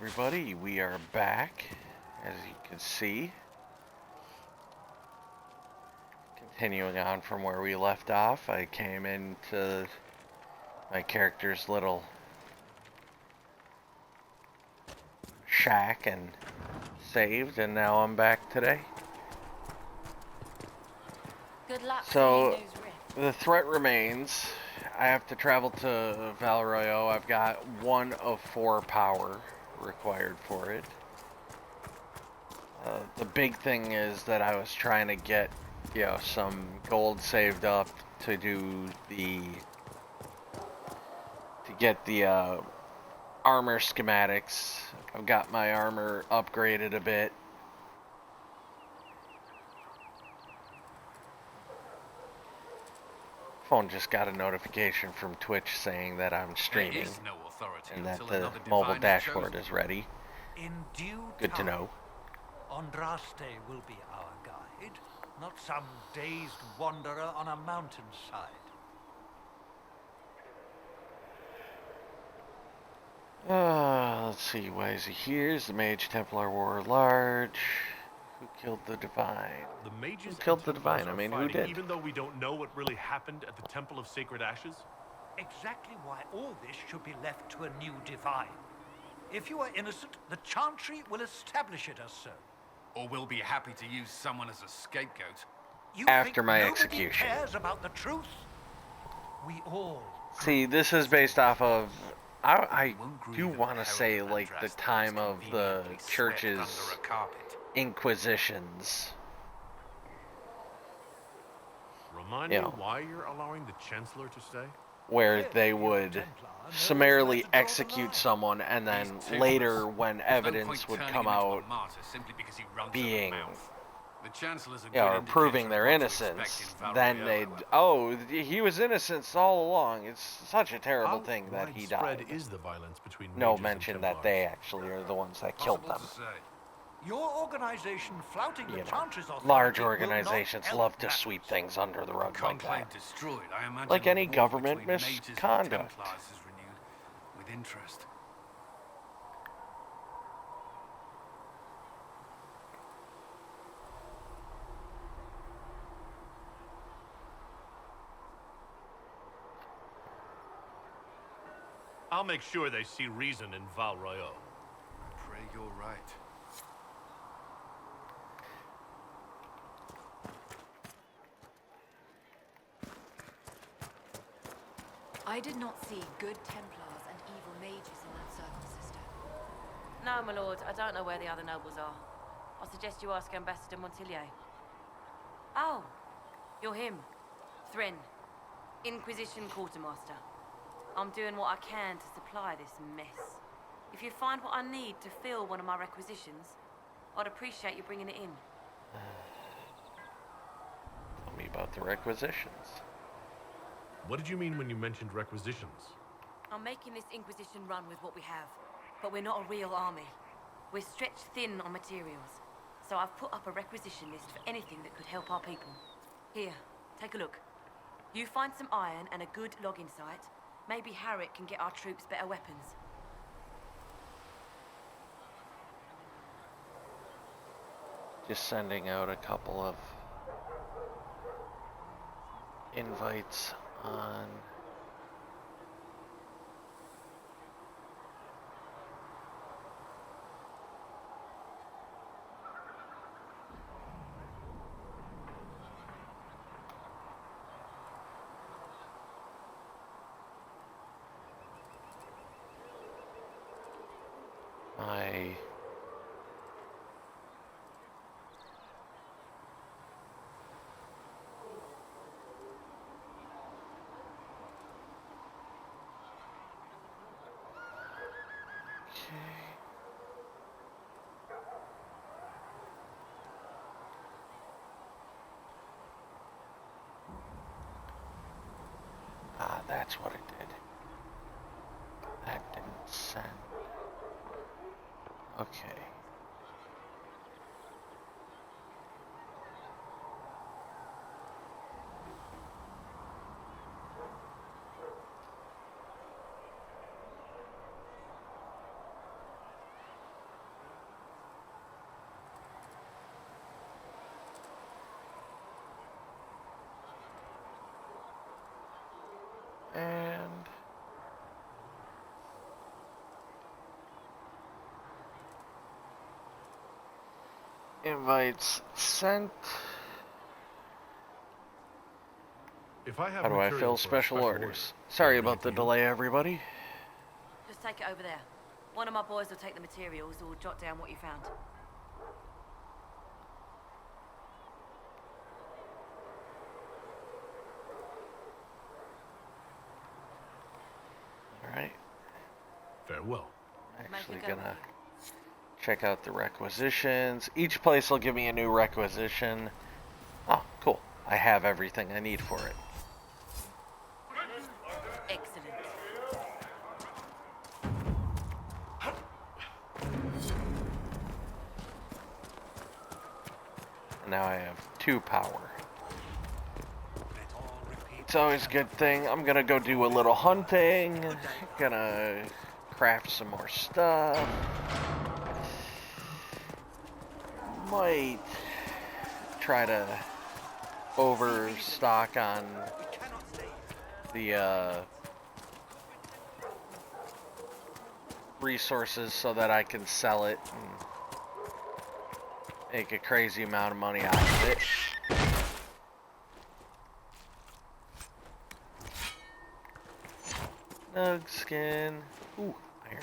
everybody, we are back, as you can see. Continuing on from where we left off, I came into my character's little shack and saved, and now I'm back today. Good luck. So, the threat remains. I have to travel to Valroyo. I've got 1 of 4 power required for it. The big thing is that I was trying to get, some gold saved up to get the armor schematics. I've got my armor upgraded a bit. Phone just got a notification from Twitch saying that I'm streaming and that the mobile dashboard is ready. In due Good to know. Andraste will be our guide, not some dazed wanderer on a mountainside. Let's see, why is he here? Is the Mage Templar War large? Who killed the Divine? The mages Who killed the Divine? I mean, who did? Even though we don't know what really happened at the Temple of Sacred Ashes? Exactly why all this should be left to a new divine. If you are innocent, the Chantry will establish it as so. Or we'll be happy to use someone as a scapegoat. You After think my nobody execution. cares about the truth? We all. See, this is based off of... I do want to say, like, the time of the church's Inquisitions. Remind me why you're allowing the Chancellor to stay? Where they would summarily execute someone, and then later, when evidence would come out being, or proving their innocence, then they'd, oh, he was innocent all along. It's such a terrible thing that he died. Is the violence between No mention that they actually are the ones that killed them. Your organization flouting the Chantry's authority. Large organizations love to sweep things under the rug like that. Like any government misconduct. With interest. I'll make sure they see reason in Valroyo. Pray you're right. I did not see good Templars and evil mages in that circle, sister. No, my lord, I don't know where the other nobles are. I suggest you ask Ambassador Montillier. Oh, you're him. Thrin, Inquisition Quartermaster. I'm doing what I can to supply this mess. If you find what I need to fill one of my requisitions, I'd appreciate you bringing it in. Tell me about the requisitions. What did you mean when you mentioned requisitions? I'm making this Inquisition run with what we have, but we're not a real army. We're stretched thin on materials, so I've put up a requisition list for anything that could help our people. Here, take a look. You find some iron and a good logging site, maybe Harriet can get our troops better weapons. Just sending out a couple of invites on my that's what it did. That didn't send. Okay. Invites sent. If I have How do I material fill for a special order, orders? Sorry can I about the bring it to you? delay, everybody. Just take it over there. One of my boys will take the materials or jot down what you found. Alright. Farewell. Actually Make it go. gonna check out the requisitions. Each place will give me a new requisition. Oh, cool. I have everything I need for it. Excellent. And now I have 2 power. Let all repeat. It's always a good thing. I'm gonna go do a little hunting. Gonna craft some more stuff. Might try to overstock on We cannot stay here. the resources so that I can sell it and make a crazy amount of money out of it. Nug skin. Ooh, iron.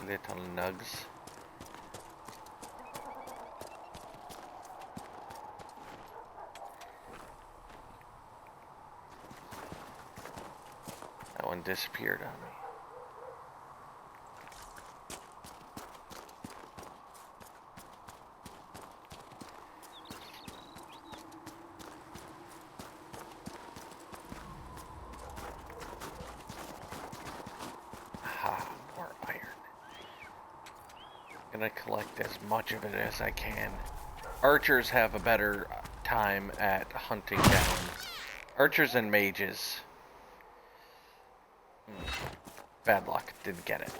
Little nugs. That one disappeared on me. Aha, more iron. Gonna collect as much of it as I can. Archers have a better time at hunting down. Archers and mages. Bad luck, didn't get it.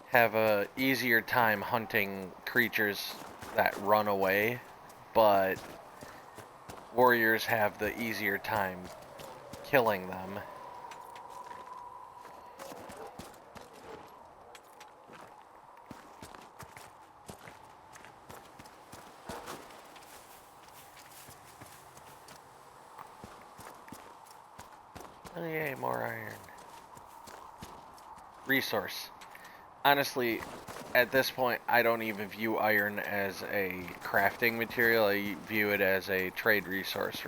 Have a easier time hunting creatures that run away, but warriors have the easier time killing them. Oh yay, more iron. Resource. Honestly, at this point, I don't even view iron as a crafting material. I view it as a trade resource.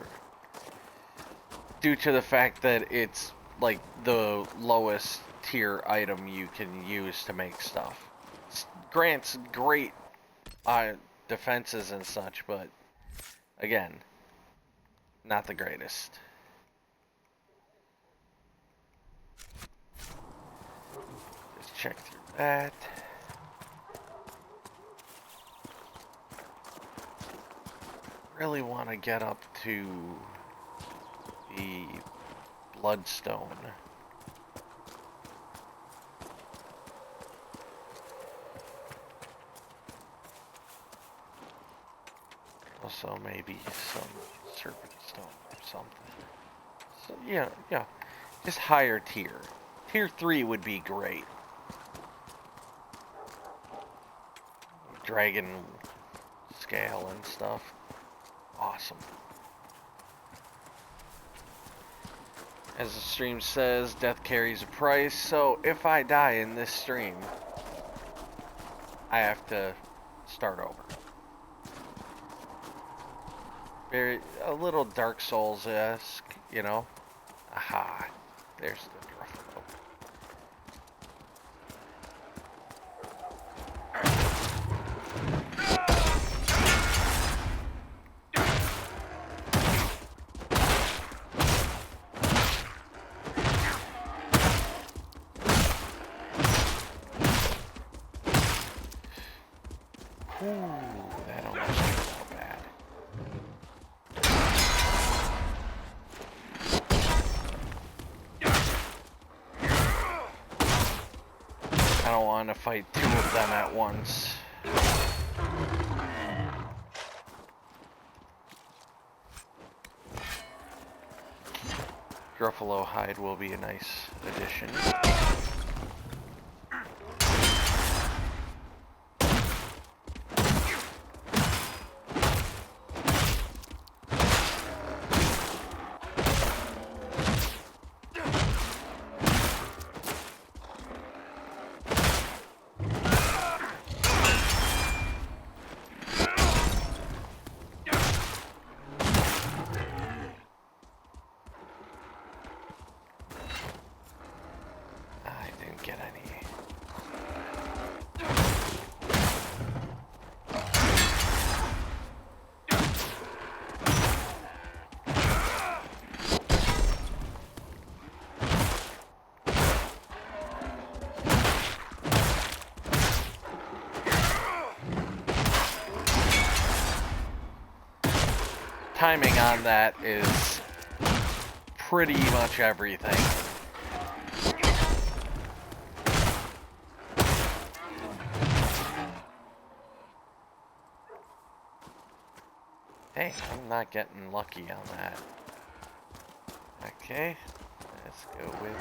Due to the fact that it's like the lowest tier item you can use to make stuff. Grants great defenses and such, but again, not the greatest. Just check through that. Really want to get up to the Bloodstone. Also maybe some Serpent Stone or something. So yeah, just higher tier. Tier 3 would be great. Dragon scale and stuff. Awesome. As the stream says, death carries a price, so if I die in this stream, I have to start over. Very, a little Dark Souls-esque, you know? Aha, there's the Gruffalo. Ooh, that almost turned out bad. I don't want to fight 2 of them at once. Gruffalo hide will be a nice edition. Get any. Timing on that is pretty much everything. Hey, I'm not getting lucky on that. Okay, let's go with...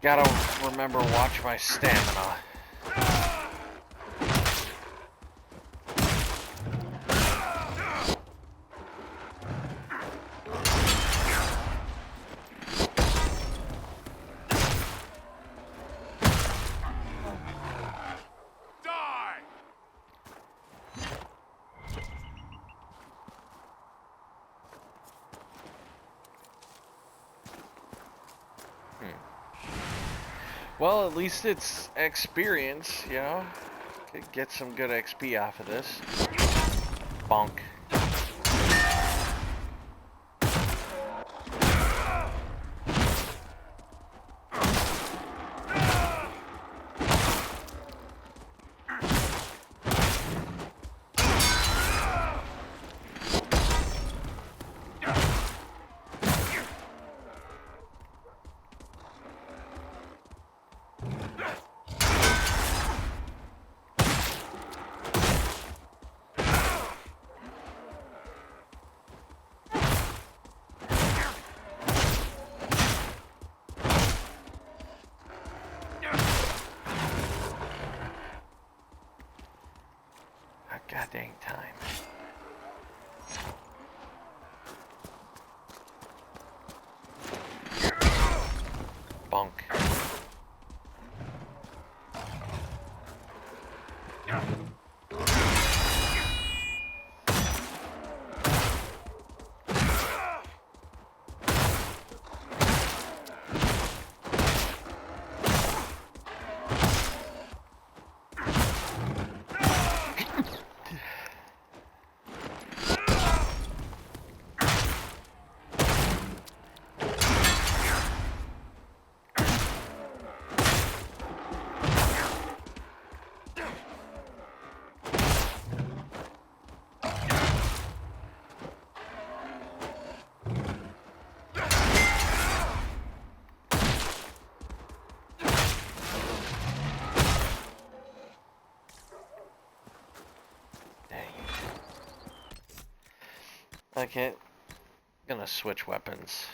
Gotta remember, watch my stamina. Well, at least it's experience, you know? Could get some good XP off of this. Bonk. God dang time. Bonk. Okay, I'm gonna switch weapons.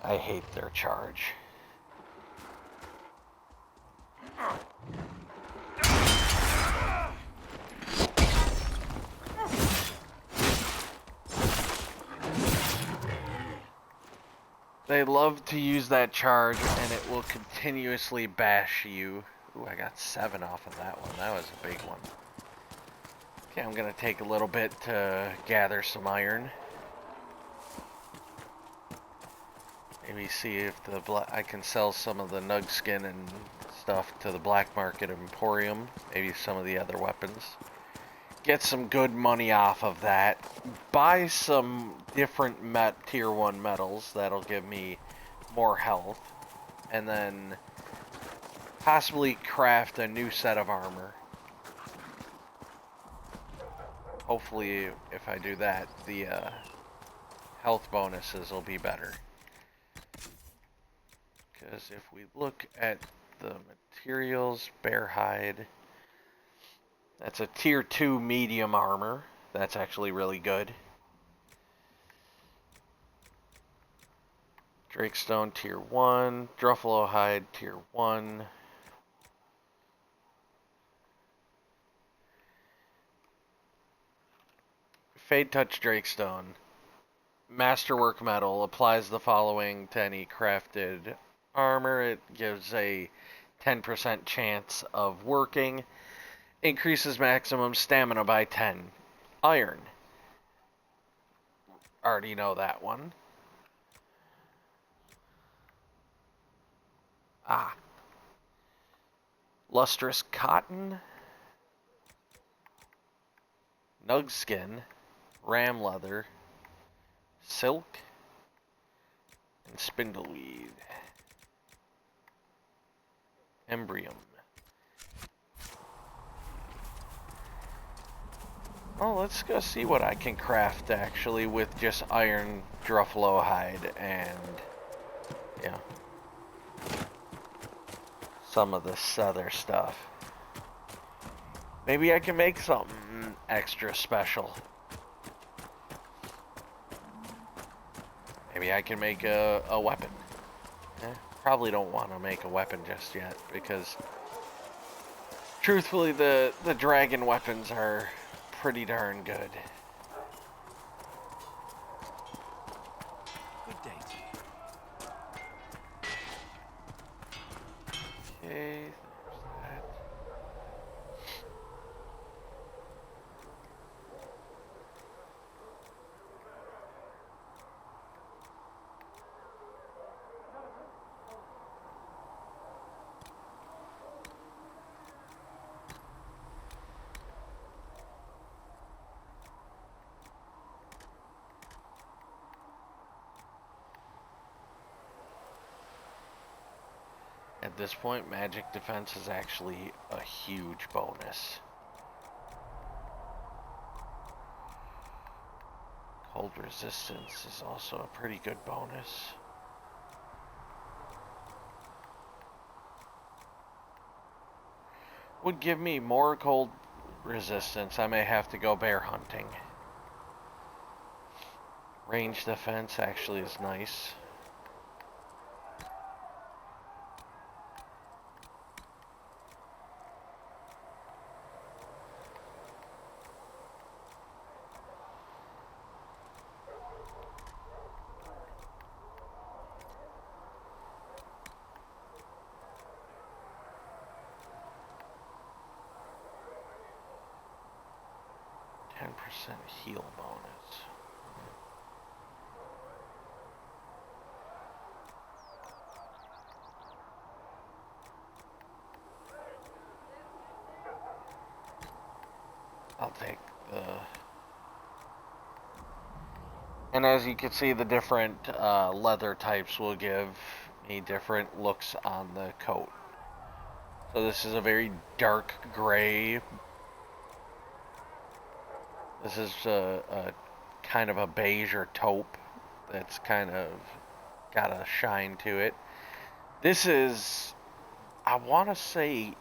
I hate their charge. They love to use that charge, and it will continuously bash you. Ooh, I got 7 off of that one. That was a big one. Okay, I'm gonna take a little bit to gather some iron. Maybe see if I can sell some of the nug skin and stuff to the black market emporium. Maybe some of the other weapons. Get some good money off of that. Buy some different tier 1 metals. That'll give me more health. And then possibly craft a new set of armor. Hopefully, if I do that, the health bonuses will be better. Because if we look at the materials, bear hide, that's a tier 2 medium armor. That's actually really good. Drakestone tier 1, Druffalo hide tier 1. Fade Touch Drakestone. Masterwork metal applies the following to any crafted armor. It gives a 10% chance of working. Increases maximum stamina by 10. Iron. Already know that one. Ah. Lustrous cotton. Nug skin. Ram leather. Silk. And spindleweed. Embrium. Oh, let's go see what I can craft actually with just iron Druffalo hide and yeah, some of this other stuff. Maybe I can make something extra special. Maybe I can make a weapon. Probably don't want to make a weapon just yet because truthfully the dragon weapons are pretty darn good. Good day to you. Okay, there's that. At this point, magic defense is actually a huge bonus. Cold resistance is also a pretty good bonus. Would give me more cold resistance. I may have to go bear hunting. Range defense actually is nice. Heal bonus. I'll take the... And as you can see, the different leather types will give me different looks on the coat. So this is a very dark gray. This is a kind of a beige or taupe that's kind of got a shine to it. This is, I want to say,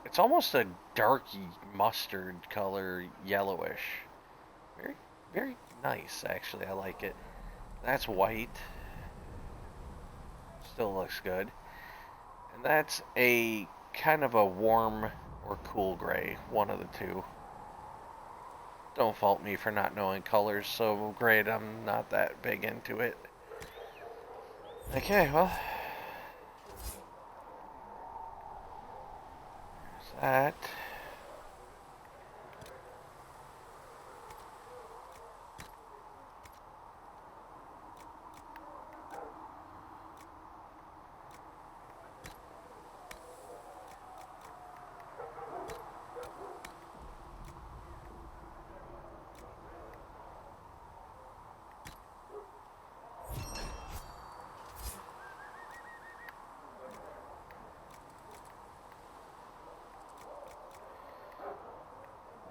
it's almost a darky mustard color, yellowish. Very, very nice, actually. I like it. That's white. Still looks good. And that's a kind of a warm or cool gray, one of the two. Don't fault me for not knowing colors so great. I'm not that big into it. Okay, well. There's that.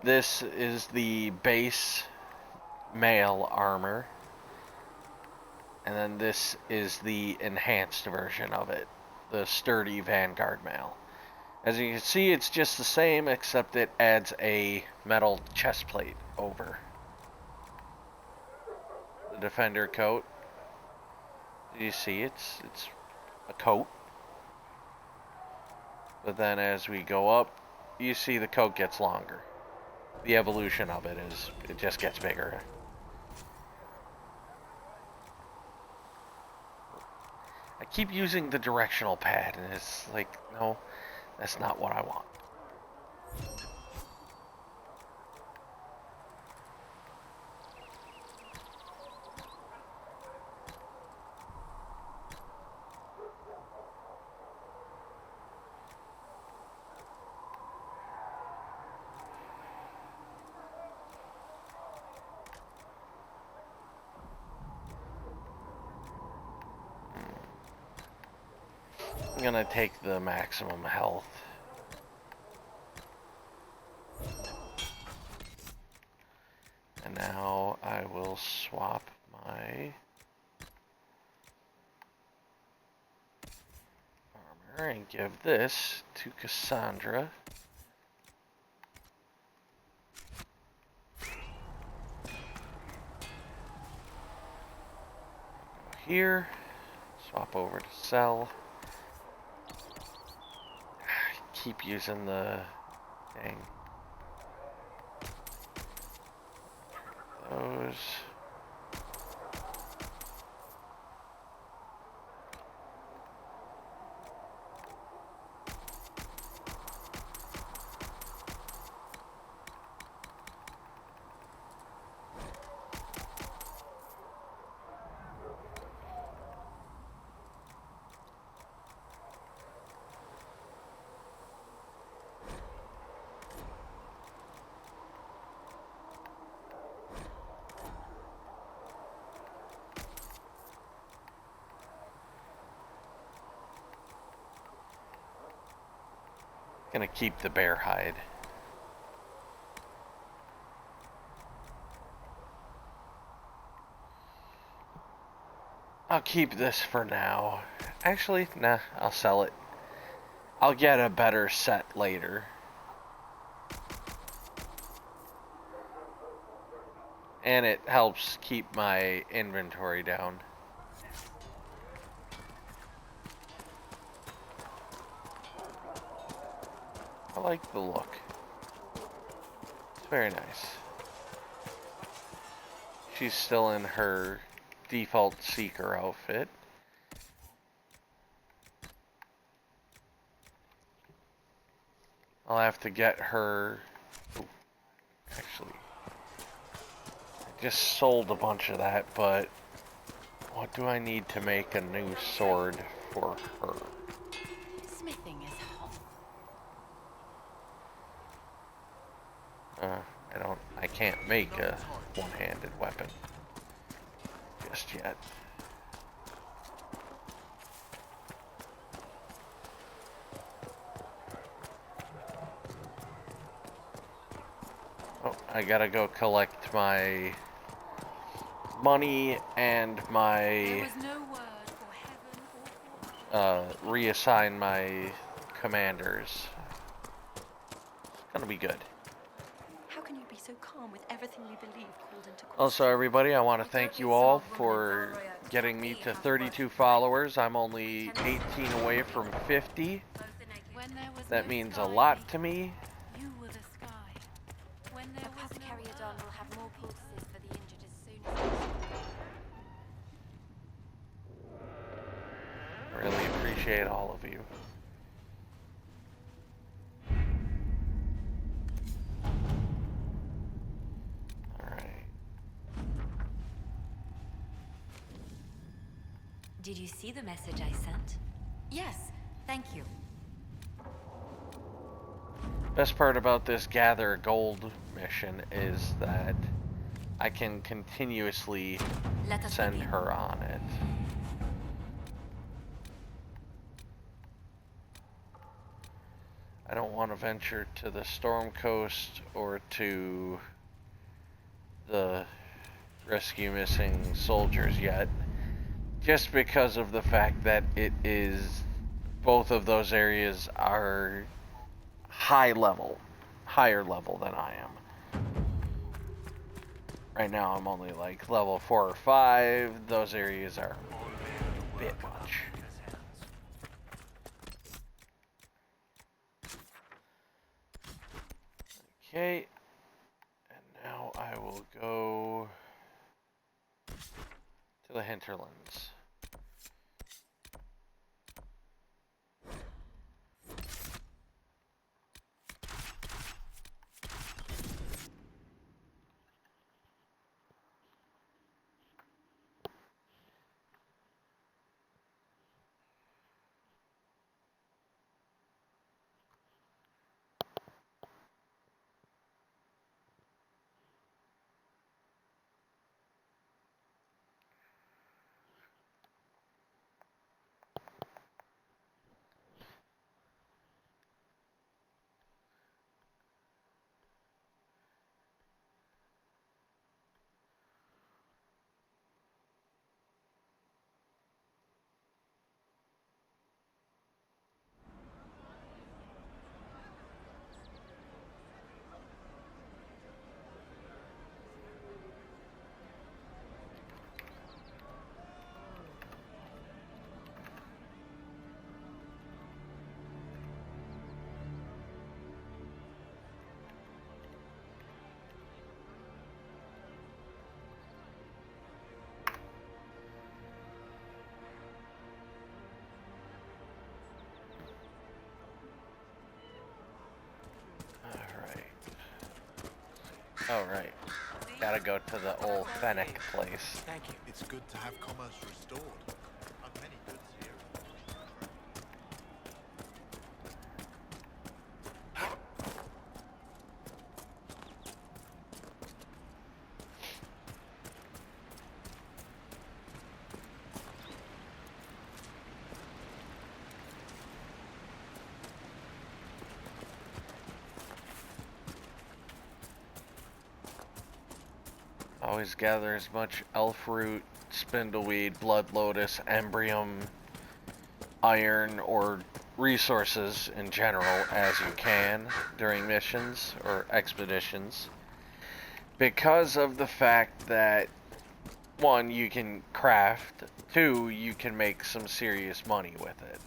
This is the base mail armor. And then this is the enhanced version of it. The sturdy Vanguard mail. As you can see, it's just the same, except it adds a metal chest plate over the Defender coat. You see, it's a coat. But then as we go up, you see the coat gets longer. The evolution of it is, it just gets bigger. I keep using the directional pad, and it's like, no, that's not what I want. I'm gonna take the maximum health. And now I will swap my armor and give this to Cassandra. Go here, swap over to Cell. Keep using the dang those. Gonna keep the bear hide. I'll keep this for now. Actually, nah, I'll sell it. I'll get a better set later. And it helps keep my inventory down. I like the look. It's very nice. She's still in her default Seeker outfit. I'll have to get her... Ooh, actually, I just sold a bunch of that, but what do I need to make a new sword for her? Smithing is hot. I can't make a one-handed weapon just yet. Oh, I gotta go collect my money and my There was no word for heaven or reassign my commanders. It's gonna be good. how can you be so calm with everything you believe called into question? Also, everybody, I want to thank you all for getting me to 32 followers. I'm only 18 away from 50. When there was That no means a sky, lot to me. you were the sky. When there was no Carrier-Don will have more poultices for the injured as soon as possible. appreciate all of you. Alright. Did you see the message I sent? Yes, thank you. Best part about this gather gold mission is that I can continuously send her on it. I don't want to venture to the Storm Coast or to the rescue missing soldiers yet, just because of the fact that it is, both of those areas are higher level than I am. Right now I'm only like level 4 or 5. Those areas are a bit much. Okay, and now I will go to the hinterlands. Oh, right. Gotta go to the old Fennec place. Thank you. It's good to have commerce restored. I've many goods here. Always gather as much elf root, spindleweed, blood lotus, embrium, iron, or resources in general as you can during missions or expeditions. Because of the fact that, 1, you can craft, 2, you can make some serious money with it.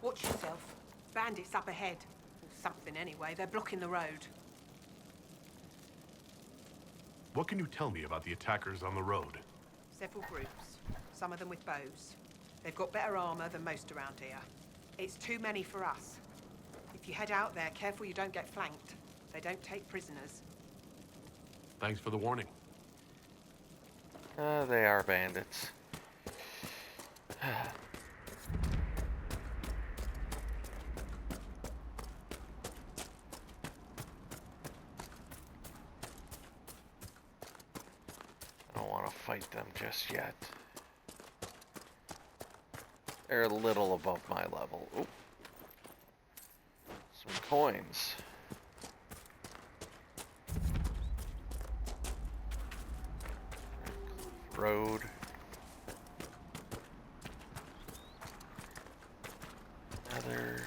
Watch yourself. Bandits up ahead. Or something anyway. They're blocking the road. What can you tell me about the attackers on the road? Several groups. Some of them with bows. They've got better armor than most around here. It's too many for us. If you head out there, careful you don't get flanked. They don't take prisoners. Thanks for the warning. They are bandits. I don't want to fight them just yet. They're a little above my level. Oop. Some coins. Road. Another.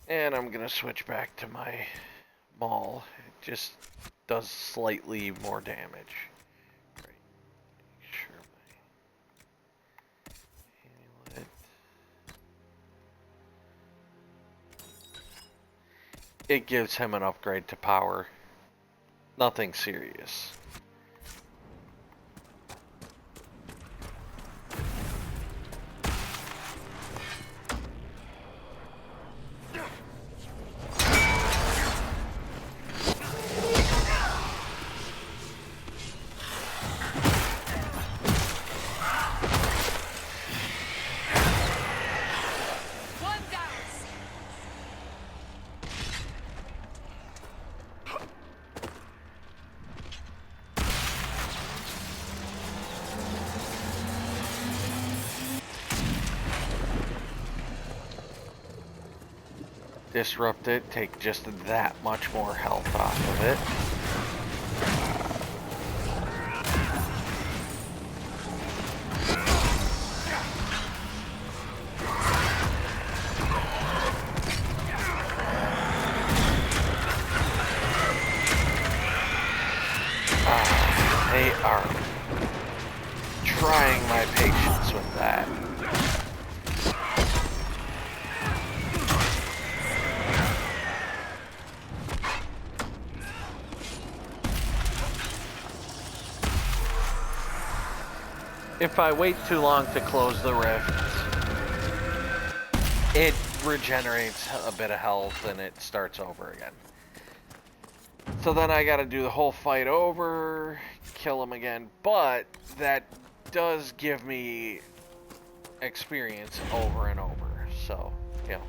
And I'm gonna switch back to my maul. It just does slightly more damage. Right. Sure. Amulet. it gives him an upgrade to power. Nothing serious. Disrupt it, take just that much more health off of it. They are trying my patience with that. If I wait too long to close the rift, it regenerates a bit of health and it starts over again. So then I gotta do the whole fight over, kill him again, but that does give me experience over and over, so, you know.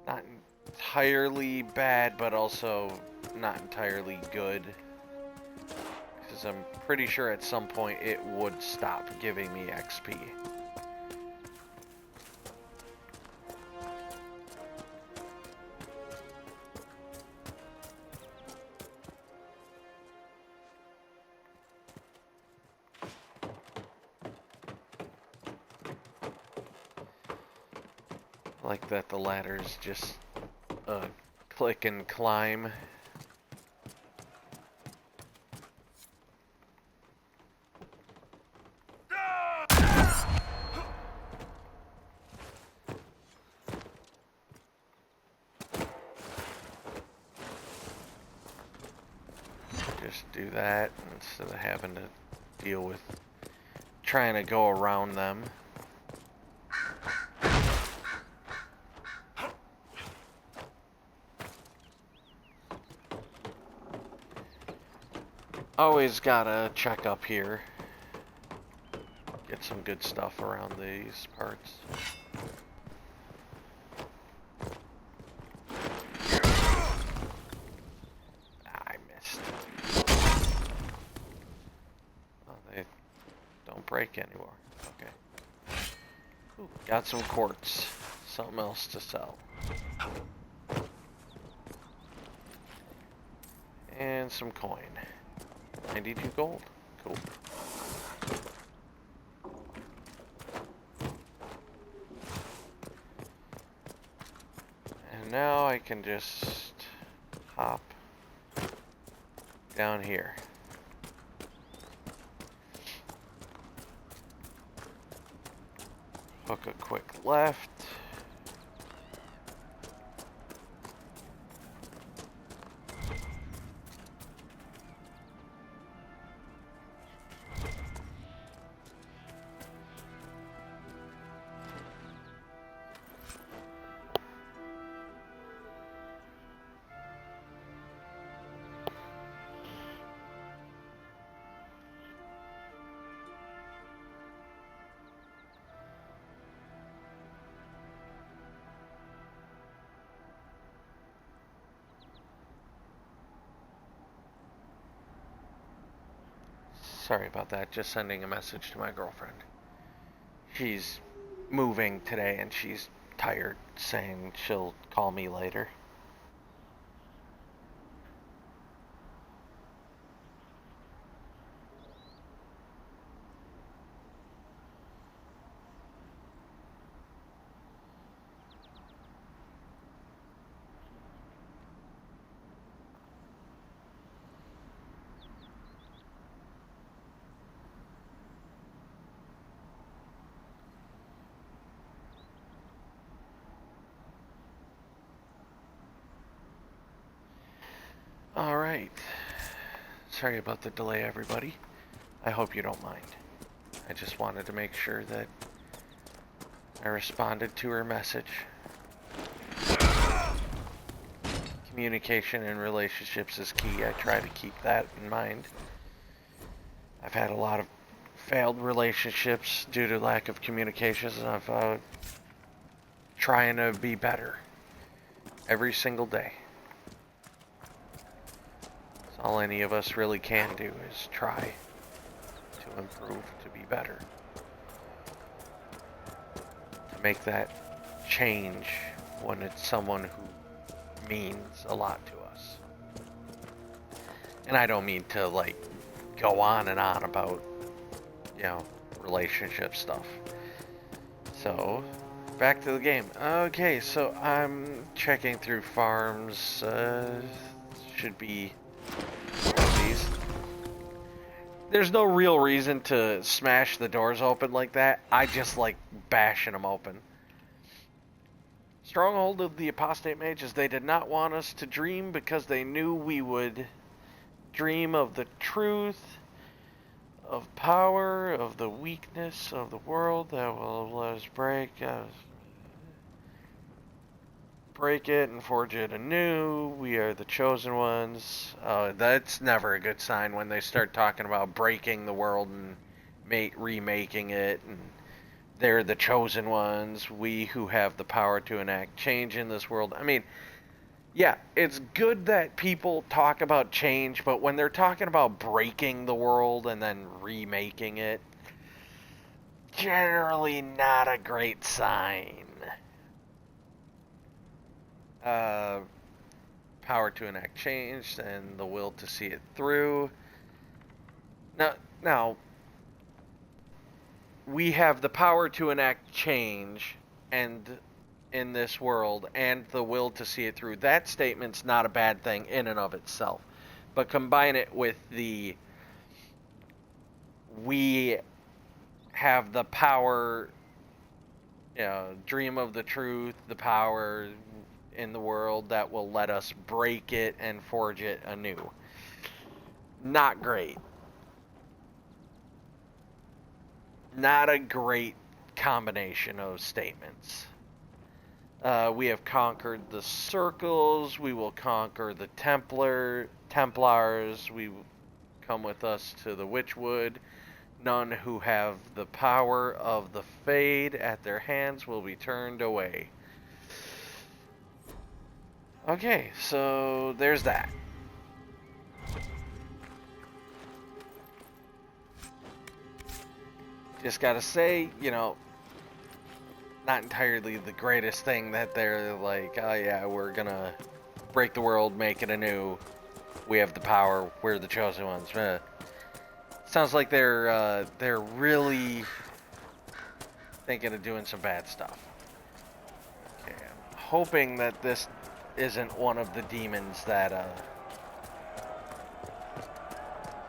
Not entirely bad, but also not entirely good. Because I'm pretty sure at some point it would stop giving me XP. Like that the ladder's just click and climb. Just do that instead of having to deal with trying to go around them. Always gotta check up here. Get some good stuff around these parts. I missed. Oh, they don't break anymore. Okay. Ooh, got some quartz. Something else to sell. And some coin. 92 gold. Cool. And now I can just hop down here. Hook a quick left. Sorry about that, just sending a message to my girlfriend. She's moving today and she's tired, saying she'll call me later. Alright. Sorry about the delay, everybody. I hope you don't mind. I just wanted to make sure that I responded to her message. Communication in relationships is key. I try to keep that in mind. I've had a lot of failed relationships due to lack of communications, and I'm trying to be better every single day. That's all any of us really can do is try to improve, to be better. To make that change when it's someone who means a lot to us. And I don't mean to, like, go on and on about, you know, relationship stuff. So, back to the game. Okay, so I'm checking through farms. Should be one of these. There's no real reason to smash the doors open like that. I just like bashing them open. Stronghold of the apostate mages. They did not want us to dream because they knew we would dream of the truth, of power, of the weakness of the world that will let us break it and forge it anew. We are the chosen ones. That's never a good sign when they start talking about breaking the world and remaking it, and they're the chosen ones, we who have the power to enact change in this world. I mean, yeah, it's good that people talk about change, but when they're talking about breaking the world and then remaking it, generally not a great sign. Power to enact change and the will to see it through. Now, we have the power to enact change and in this world and the will to see it through. That statement's not a bad thing in and of itself. But combine it with the we have the power, you know, dream of the truth, the power in the world that will let us break it and forge it anew. Not great. Not a great combination of statements. We have conquered the circles. We will conquer the Templars. We will come with us to the Witchwood. None who have the power of the Fade at their hands will be turned away. Okay, so there's that. Just gotta say, you know, not entirely the greatest thing that they're like, oh yeah, we're gonna break the world, make it anew. We have the power. We're the chosen ones. Sounds like they're really thinking of doing some bad stuff. Okay, I'm hoping that this isn't one of the demons that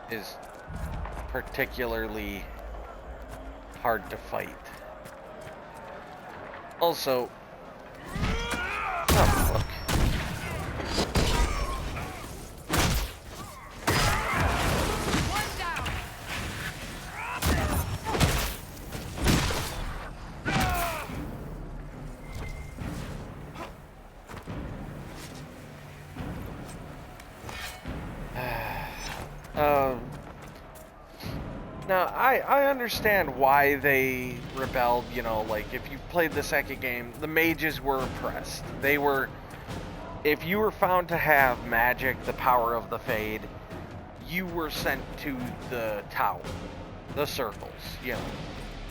is particularly hard to fight. Also, oh, look. Now, I understand why they rebelled, you know, like, if you played the second game, the mages were oppressed. They were, if you were found to have magic, the power of the Fade, you were sent to the tower, the circles, you know.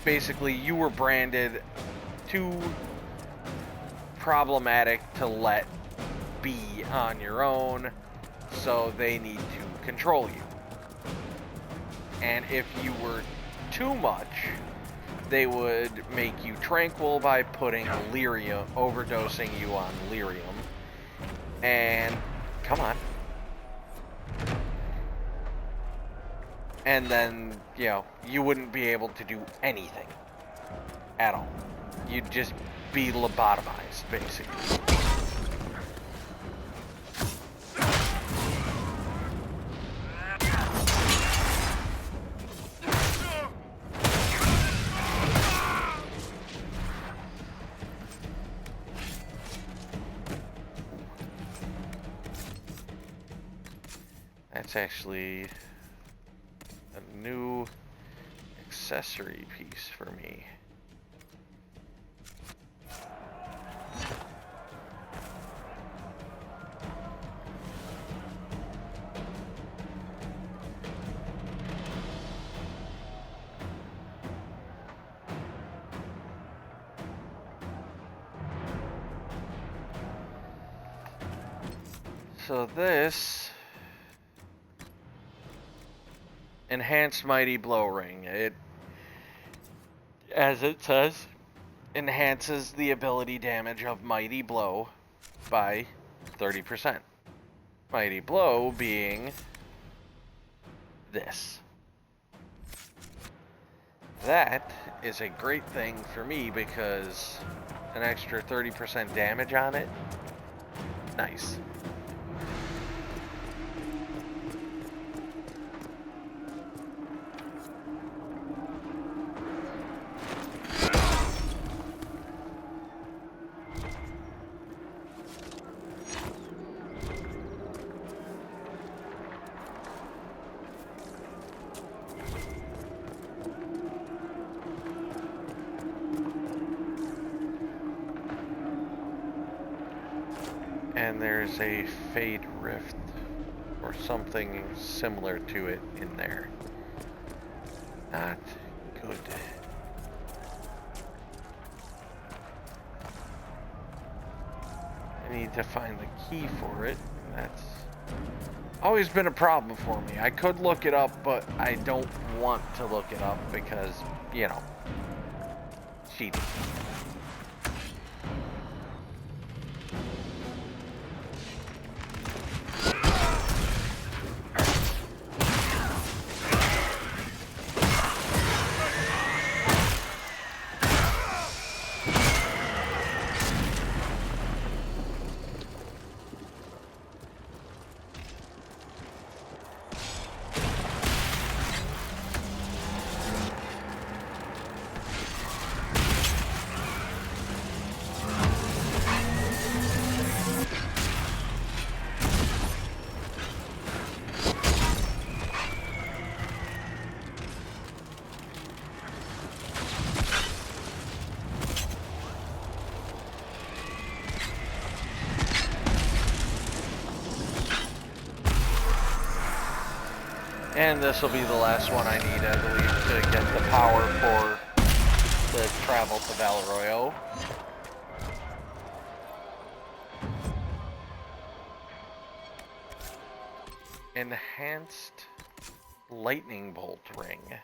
Basically, you were branded too problematic to let be on your own, so they need to control you. And if you were too much, they would make you tranquil by putting lyrium, overdosing you on lyrium. And, come on. And then, you know, you wouldn't be able to do anything at all. You'd just be lobotomized, basically. That's actually a new accessory piece for me. So this enhanced mighty blow ring, it, as it says, enhances the ability damage of mighty blow by 30%. Mighty blow being this. That is a great thing for me because an extra 30% damage on it, nice. And there's a Fade Rift or something similar to it in there. Not good. I need to find the key for it. That's always been a problem for me. I could look it up, but I don't want to look it up because, you know, cheating. And this will be the last one I need, I believe, to get the power for the travel to Valroyo. Enhanced lightning bolt ring.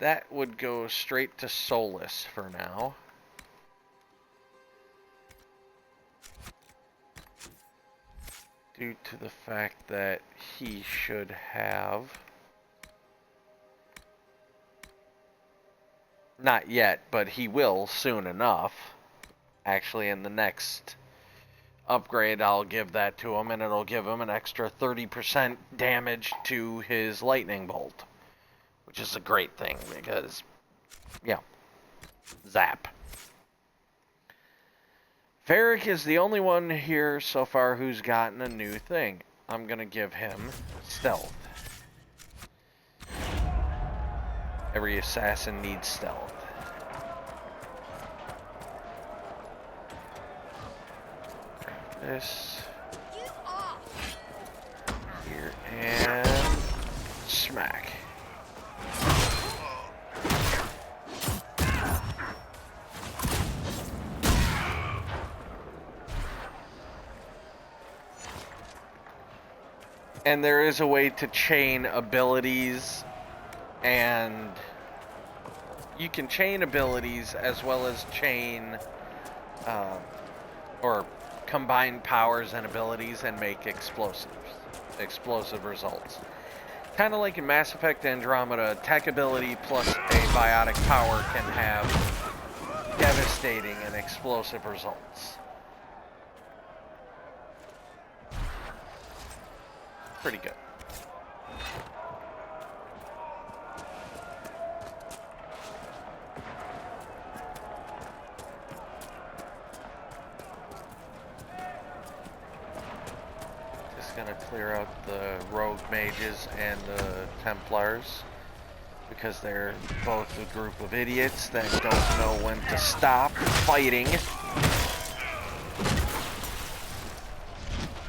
That would go straight to Solus for now. Due to the fact that he should have, not yet, but he will soon enough. Actually, in the next upgrade, I'll give that to him, and it'll give him an extra 30% damage to his lightning bolt, which is a great thing because, yeah, zap. Varric is the only one here so far who's gotten a new thing. I'm gonna give him stealth. Every assassin needs stealth. Grab this. Here and smack. And there is a way to chain abilities, and you can chain abilities as well as chain or combine powers and abilities and make explosive results. Kind of like in Mass Effect Andromeda, tech ability plus a biotic power can have devastating and explosive results. Pretty good. gonna clear out the rogue mages and the Templars, because they're both a group of idiots that don't know when to stop fighting.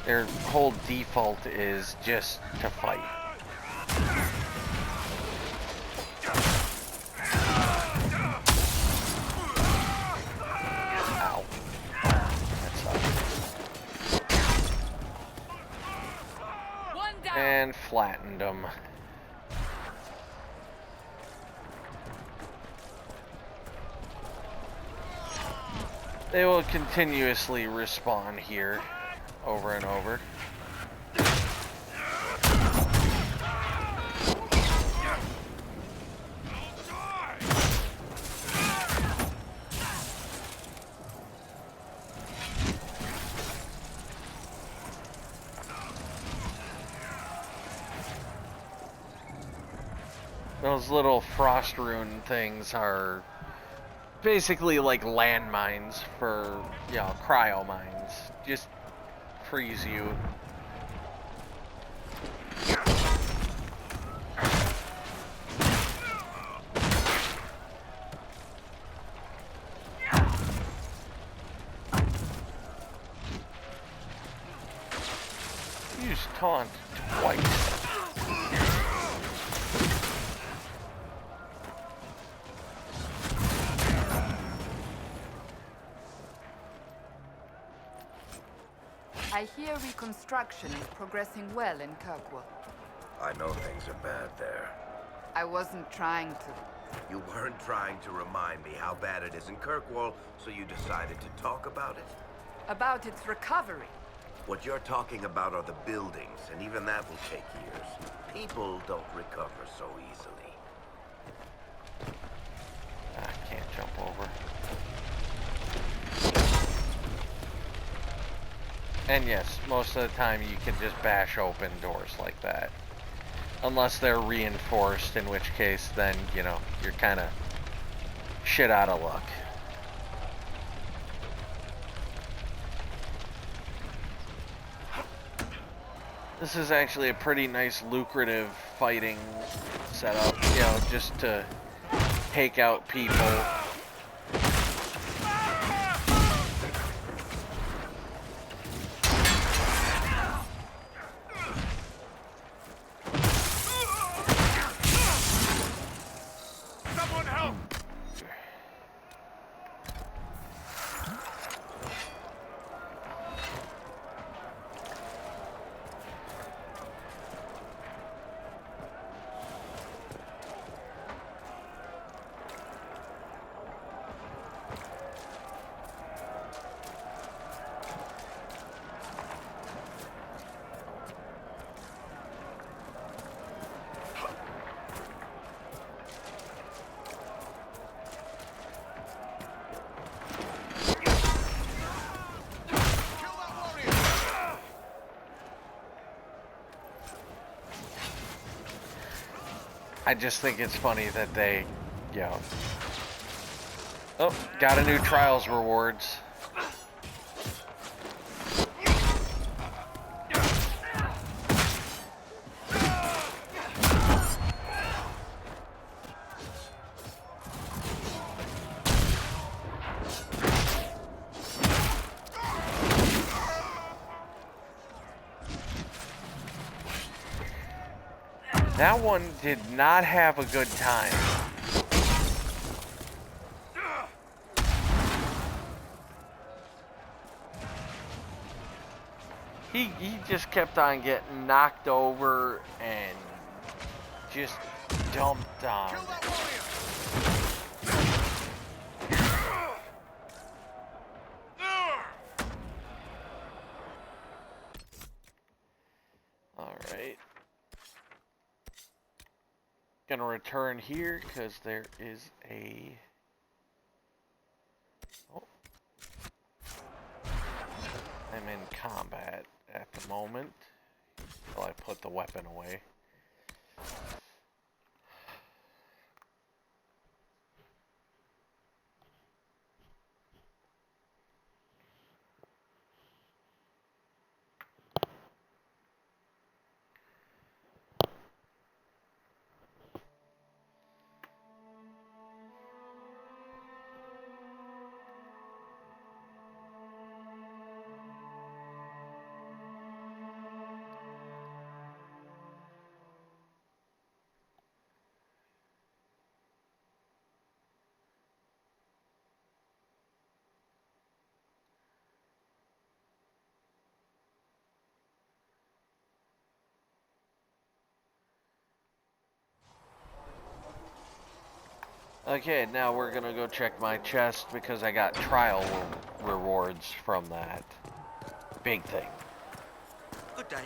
Their whole default is just to fight. Ow. That sucked. And flattened them. They will continuously respawn here, over and over. Those little frost rune things are basically like landmines for, you know, cryo mines. Just freeze you. Use taunt twice. I hear reconstruction is progressing well in Kirkwall. I know things are bad there. I wasn't trying to. You weren't trying to remind me how bad it is in Kirkwall, so you decided to talk about it? About its recovery. What you're talking about are the buildings, and even that will take years. People don't recover so easily. I can't jump over. And yes, most of the time you can just bash open doors like that. Unless they're reinforced, in which case then, you know, you're kind of shit out of luck. This is actually a pretty nice lucrative fighting setup, you know, just to take out people. I just think it's funny that they, you know... Oh, got a new Trials rewards. That one did not have a good time. He just kept on getting knocked over and just dumped on. Alright. Gonna return here because there is a... Oh. I'm in combat at the moment until I put the weapon away. Okay, now we're gonna go check my chest because I got trial rewards from that. Big thing. Good day.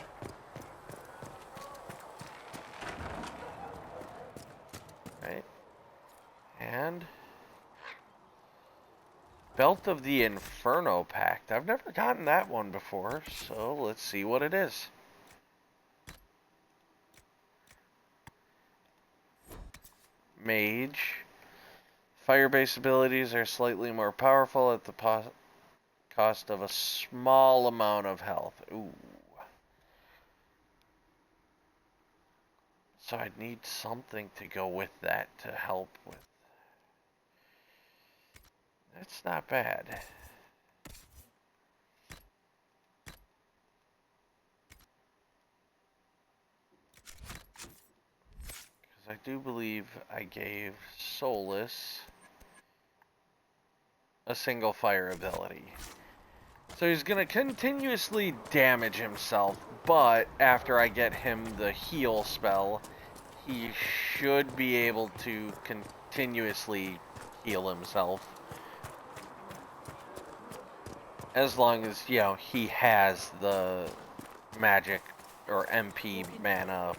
Right. And Belt of the Inferno Pact. I've never gotten that one before, so let's see what it is. Mage. Fire-based abilities are slightly more powerful at the cost of a small amount of health. Ooh. So I'd need something to go with that to help with. That's not bad. Because I do believe I gave Solus a single fire ability. So he's going to continuously damage himself, but after I get him the heal spell, he should be able to continuously heal himself. As long as, you know, he has the magic or MP mana,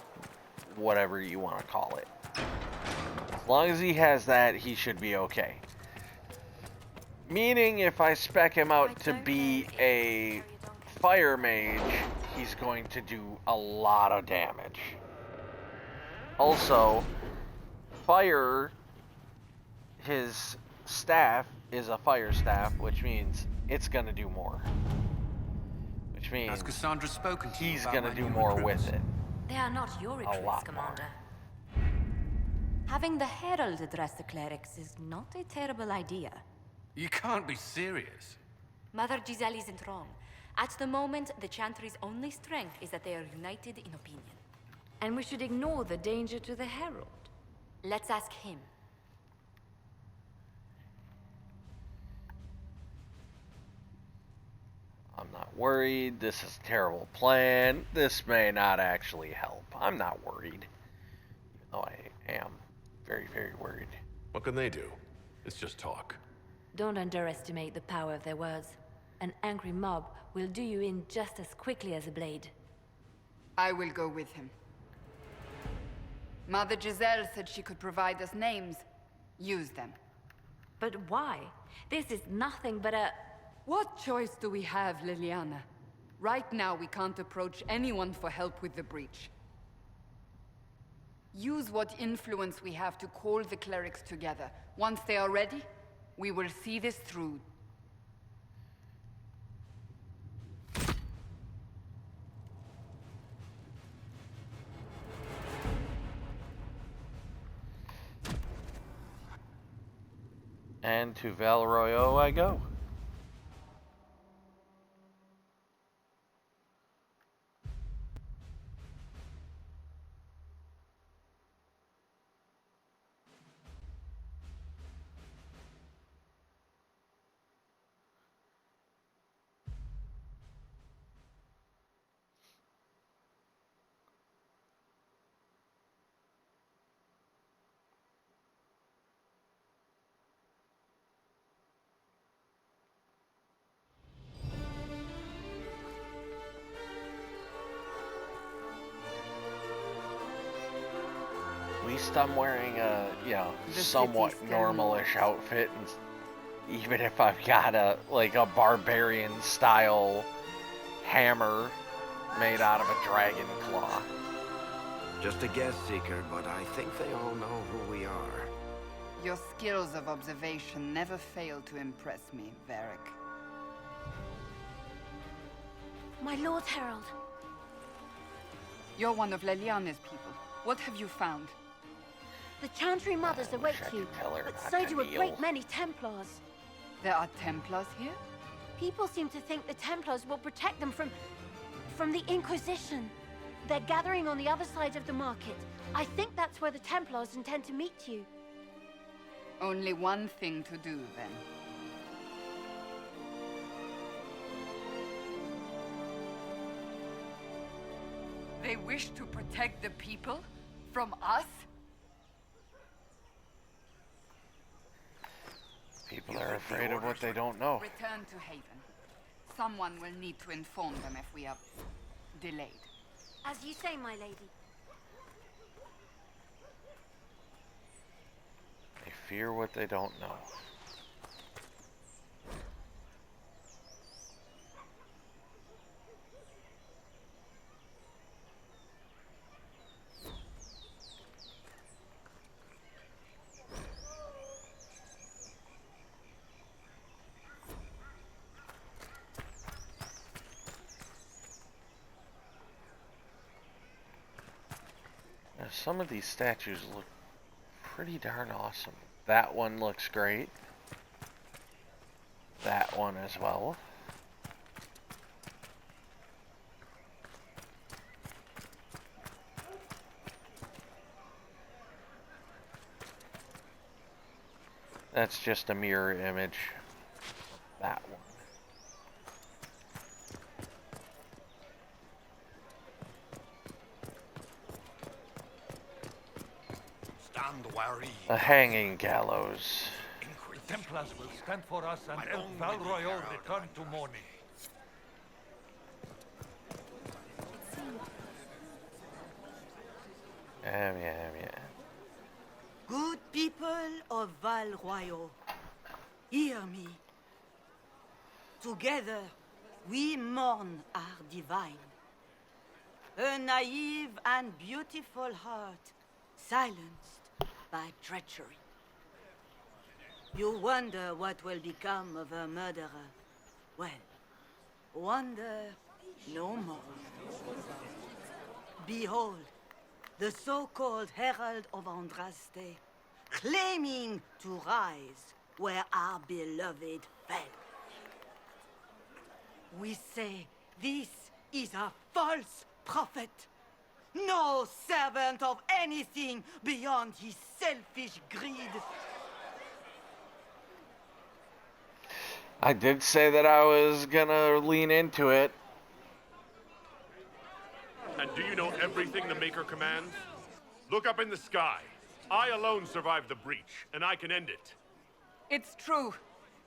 whatever you want to call it. As long as he has that, he should be okay. Meaning, if I spec him out to be a fire mage, he's going to do a lot of damage. Also, fire, his staff is a fire staff, which means it's going to do more. Which means Has Cassandra spoken to you he's about going to my do new more recruits? with it. They are not your lot recruits, more. Commander. Having the Herald address the clerics is not a terrible idea. You can't be serious. Mother Giselle isn't wrong. At the moment, the Chantry's only strength is that they are united in opinion. And we should ignore the danger to the Herald. Let's ask him. I'm not worried. This is a terrible plan. This may not actually help. I'm not worried. Even though I am very, very worried. What can they do? It's just talk. Don't underestimate the power of their words. An angry mob will do you in just as quickly as a blade. I will go with him. Mother Giselle said she could provide us names. Use them. But why? This is nothing but a... What choice do we have, Liliana? Right now, we can't approach anyone for help with the breach. Use what influence we have to call the clerics together. Once they are ready, we will see this through. And to Val Royaux I go. At least I'm wearing a, you know, somewhat normalish outfit, and even if I've got a, like, a barbarian style hammer made out of a dragon claw. Just a guess, Seeker, but I think they all know who we are. Your skills of observation never fail to impress me, Varric. My Lord Herald. You're one of Leliana's people. What have you found? The Chantry Mothers await you, but so do a great many Templars. There are Templars here? People seem to think the Templars will protect them from the Inquisition. They're gathering on the other side of the market. I think that's where the Templars intend to meet you. Only one thing to do, then. They wish to protect the people? From us? People are afraid of what they don't know. Return to Haven. Someone will need to inform them if we are delayed. As you say, my lady. They fear what they don't know. Now, some of these statues look pretty darn awesome. That one looks great. That one as well. That's just a mirror image of that one. Stand wary. A hanging gallows. The Templars will stand for us and help Val Royeaux return to mourning. Yeah. Good people of Val Royeaux, hear me. Together, we mourn our divine. A naive and beautiful heart, silenced by treachery. You wonder what will become of a murderer. Well, wonder no more. Behold, the so-called Herald of Andraste, claiming to rise where our beloved fell. We say this is a false prophet. No servant of anything beyond his selfish greed. I did say that I was gonna lean into it. And do you know everything the Maker commands? Look up in the sky. I alone survived the breach, and I can end it. It's true.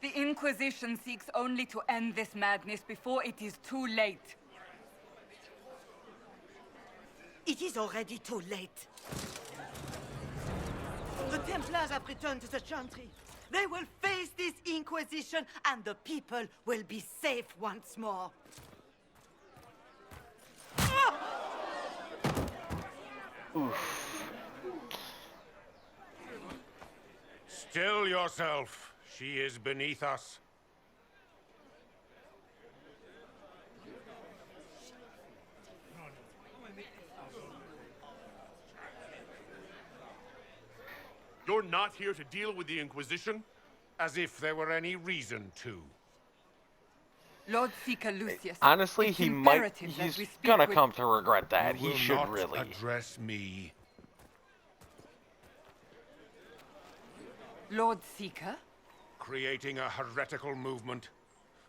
The Inquisition seeks only to end this madness before it is too late. It is already too late. The Templars have returned to the Chantry. They will face this Inquisition, and the people will be safe once more. Oof. Still yourself. She is beneath us. You're not here to deal with the Inquisition? As if there were any reason to. Lord Seeker Lucius. Honestly, it's he's imperative that we speak gonna with... come to regret that. You He will should not really. address me. Lord Seeker? Creating a heretical movement.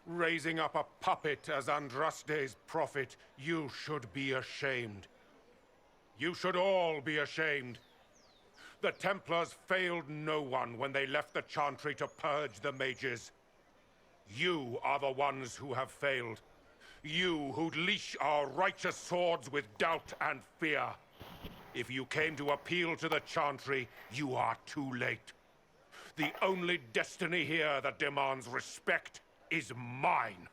Raising up a puppet as Andraste's prophet. You should be ashamed. You should all be ashamed. The Templars failed no one when they left the Chantry to purge the mages. You are the ones who have failed. You who'd leash our righteous swords with doubt and fear. If you came to appeal to the Chantry, you are too late. The only destiny here that demands respect is mine.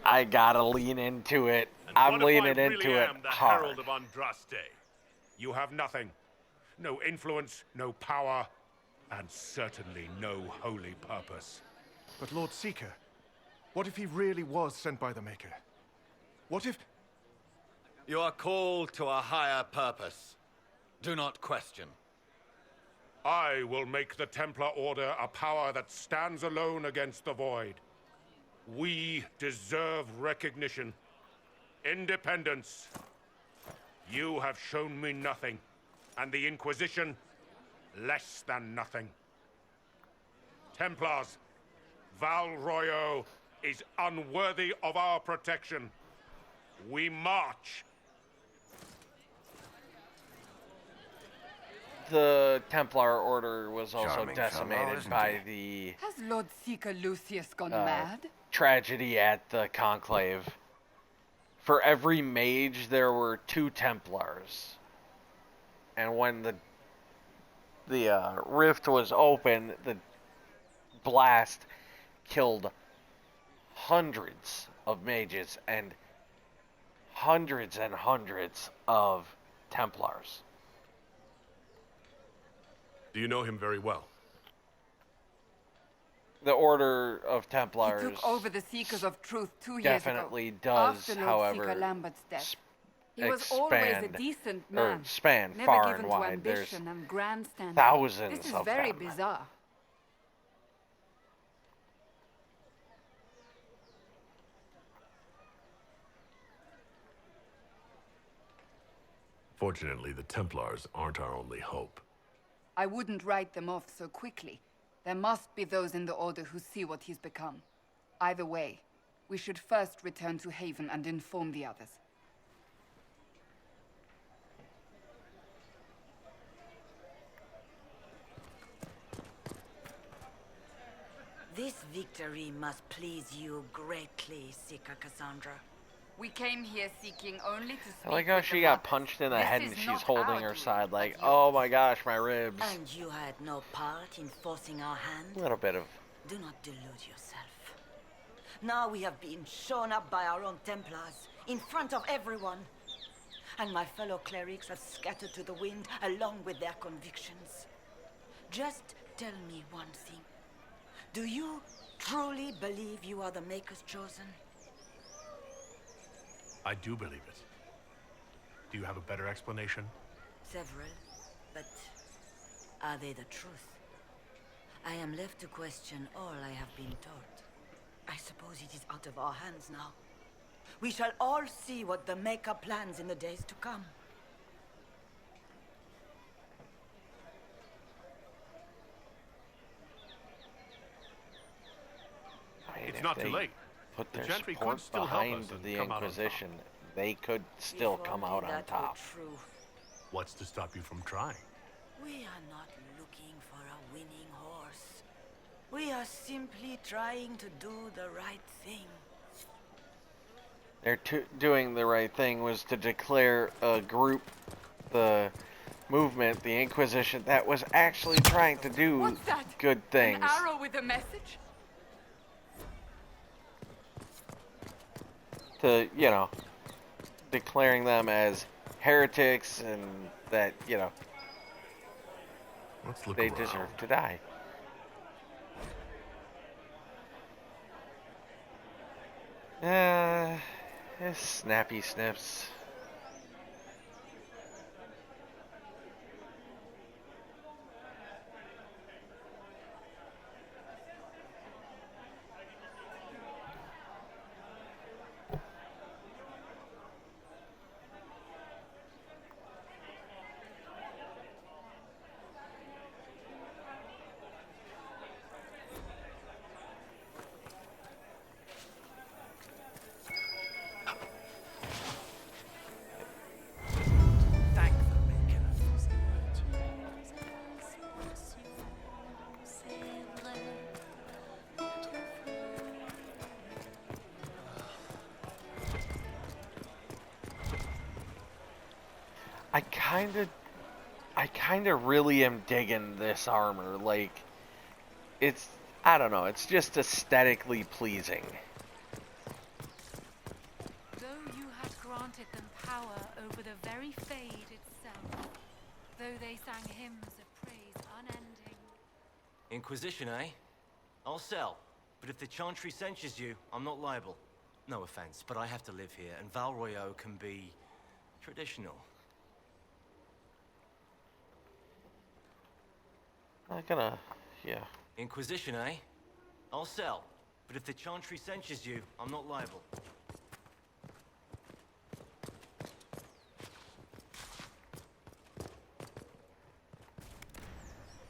I gotta lean into it. And I'm what if leaning I into really it am the hard. Herald of Andraste? You have nothing. No influence, no power, and certainly no holy purpose. But Lord Seeker, what if he really was sent by the Maker? What if... You are called to a higher purpose. Do not question. I will make the Templar Order a power that stands alone against the Void. We deserve recognition. Independence. You have shown me nothing, and the Inquisition, less than nothing. Templars, Val Royeaux is unworthy of our protection. We march. The Templar Order was also Charming decimated fellow, isn't by he? the Has Lord Seeker Lucius gone mad? tragedy at the Conclave. For every mage, there were 2 Templars. And when the rift was open, the blast killed hundreds of mages and hundreds of Templars. Do you know him very well? The Order of Templars He took over the Seekers of Truth 2 years definitely ago. does, After Lord however, Seeker Lambert's death. He was always a decent man, span never far given and to wide. There's ambition and grandstanding. thousands This is of very them. bizarre. Fortunately, the Templars aren't our only hope. I wouldn't write them off so quickly. There must be those in the Order who see what he's become. Either way, we should first return to Haven and inform the others. This victory must please you greatly, Seeker Cassandra. We came here seeking only to speak I like how with she the got Marquis. punched in the This head is and she's not holding our her doing, side but like, yours. oh my gosh, my ribs. And you had no part in forcing our hand? A little bit of... Do not delude yourself. Now we have been shown up by our own Templars, in front of everyone. And my fellow clerics have scattered to the wind along with their convictions. Just tell me one thing. Do you truly believe you are the Maker's chosen? I do believe it. Do you have a better explanation? Several, but are they the truth? I am left to question all I have been taught. I suppose it is out of our hands now. We shall all see what the Maker plans in the days to come. It's not too late. Put The their Gentry could support still help behind us and the come out on Inquisition. They could still If come only out on that were top. true. What's to stop you from trying? We are not looking for a winning horse. We are simply trying to do the right thing. They're doing the right thing was to declare a group, the movement, the Inquisition, that was actually trying to do What's that? good things. An arrow with a message? To, you know, declaring them as heretics and that, you know, Let's look they around. deserve to die. Snappy snips. Thank the Maker. I kinda really am digging this armor. Like, it's, I don't know, it's just aesthetically pleasing. Though you had granted them power over the very Fade itself, though they sang hymns of praise unending. Inquisition, eh? I'll sell. But if the Chantry censures you, I'm not liable. No offense, but I have to live here, and Val Royeaux can be traditional. Not gonna, yeah. Inquisition, eh? I'll sell. But if the Chantry censures you, I'm not liable.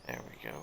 There we go.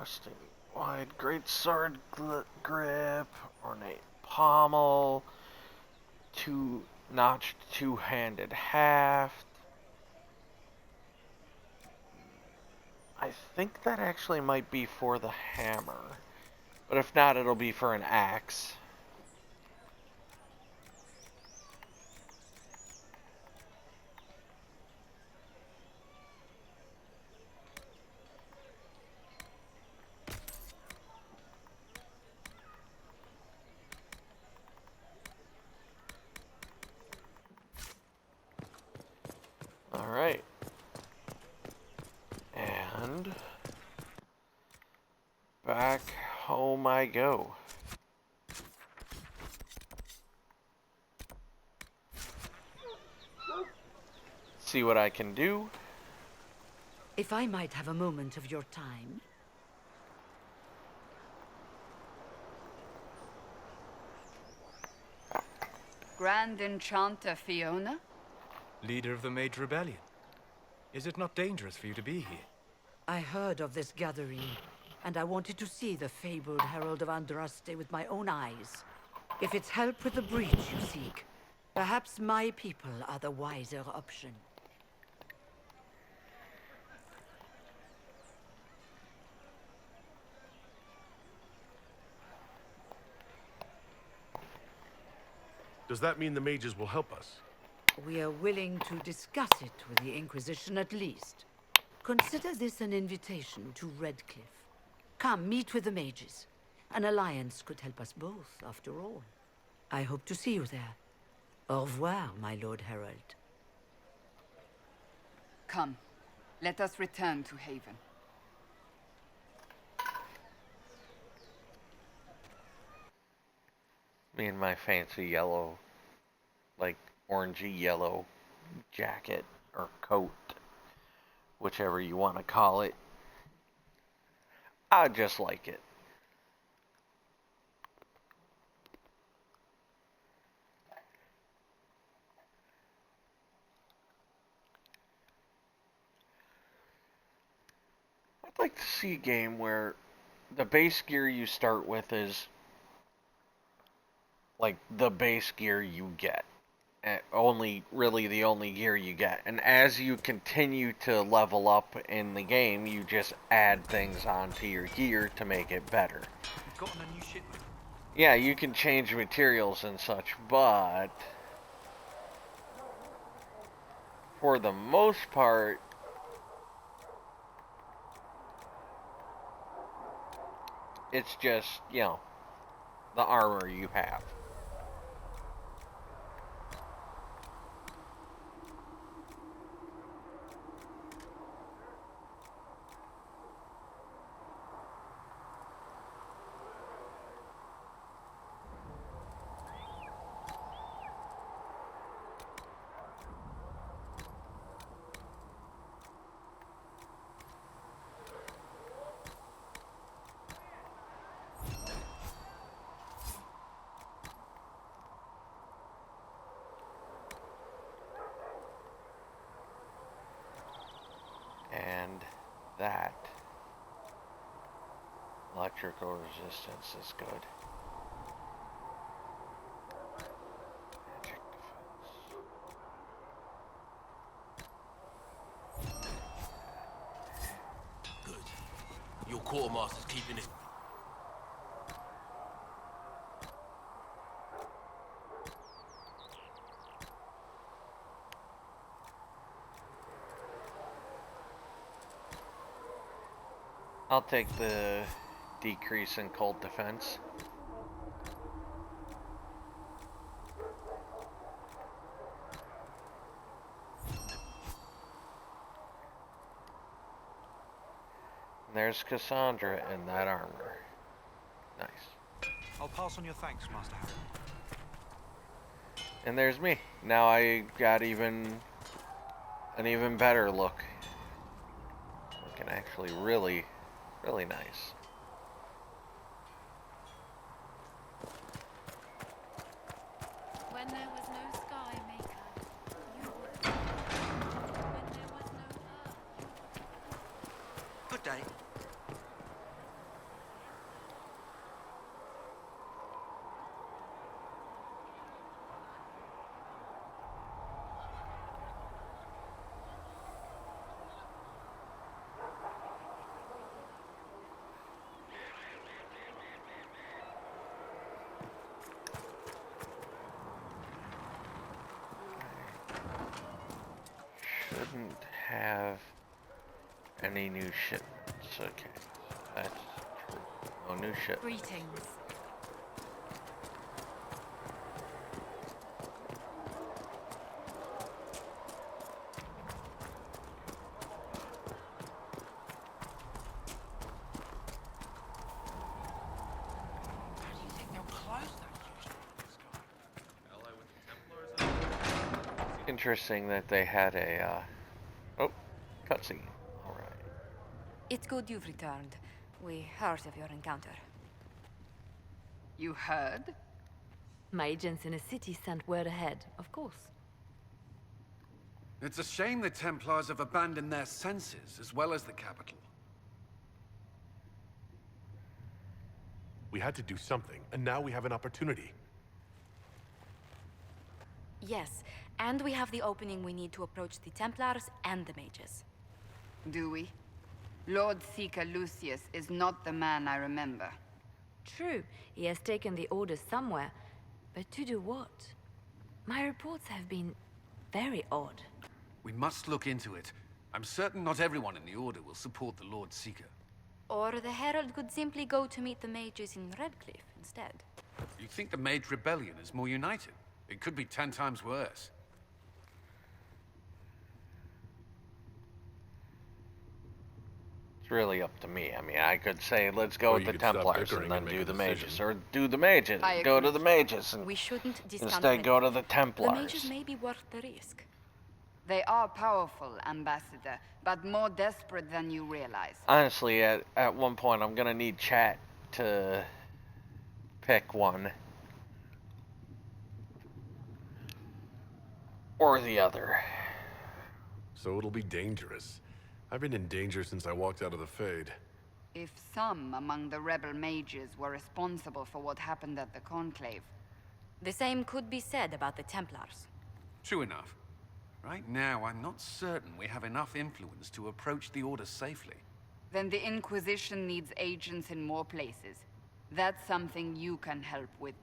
Rusty wide great sword grip, ornate pommel, notched two-handed haft. I think that actually might be for the hammer, but if not, it'll be for an axe. Alright. And back home I go. See what I can do. If I might have a moment of your time. Grand Enchanter Fiona? Leader of the Mage Rebellion. Is it not dangerous for you to be here? I heard of this gathering, and I wanted to see the fabled Herald of Andraste with my own eyes. If it's help with the breach you seek, perhaps my people are the wiser option. Does that mean the mages will help us? We are willing to discuss it with the Inquisition at least. Consider this an invitation to Redcliffe. Come, meet with the mages. An alliance could help us both, after all. I hope to see you there. Au revoir, my Lord Herald. Come, let us return to Haven. Me and my fancy yellow, like orangey yellow jacket or coat, whichever you want to call it. I just like it. I'd like to see a game where the base gear you start with is like the base gear you get. Really the only gear you get. And as you continue to level up in the game, you just add things onto your gear to make it better. We've gotten a new shipment. Yeah, you can change materials and such, but for the most part, it's just, you know, the armor you have. And that electrical resistance is good. Magic defense. Good. Your quartermaster's keeping it. I'll take the decrease in cold defense. And there's Cassandra in that armor. Nice. I'll pass on your thanks, Master Harold. And there's me. Now I got an even better look. Looking actually really nice. When there was no sky maker, you were. When there was no earth. Good day. Shouldn't have any new shipments. Okay, that's true. No new shipments. Greetings. Interesting that they had a, oh, cutscene. Alright. It's good you've returned. We heard of your encounter. You heard? My agents in the city sent word ahead, of course. It's a shame the Templars have abandoned their senses, as well as the capital. We had to do something, and now we have an opportunity. Yes, and we have the opening we need to approach the Templars and the mages. Do we? Lord Seeker Lucius is not the man I remember. True, he has taken the orders somewhere, but to do what? My reports have been very odd. We must look into it. I'm certain not everyone in the Order will support the Lord Seeker. Or the Herald could simply go to meet the mages in Redcliffe instead. You think the Mage Rebellion is more united? It could be 10 times worse. It's really up to me. I mean, I could say, let's go with the Templars and then do the mages. Or do the mages. Go to the mages and we shouldn't discount instead go to the Templars. The mages may be worth the risk. They are powerful, Ambassador, but more desperate than you realize. Honestly, at one point, I'm gonna need chat to pick one. Or the other. So it'll be dangerous. I've been in danger since I walked out of the Fade. If some among the rebel mages were responsible for what happened at the Conclave... The same could be said about the Templars. True enough. Right now, I'm not certain we have enough influence to approach the Order safely. Then the Inquisition needs agents in more places. That's something you can help with.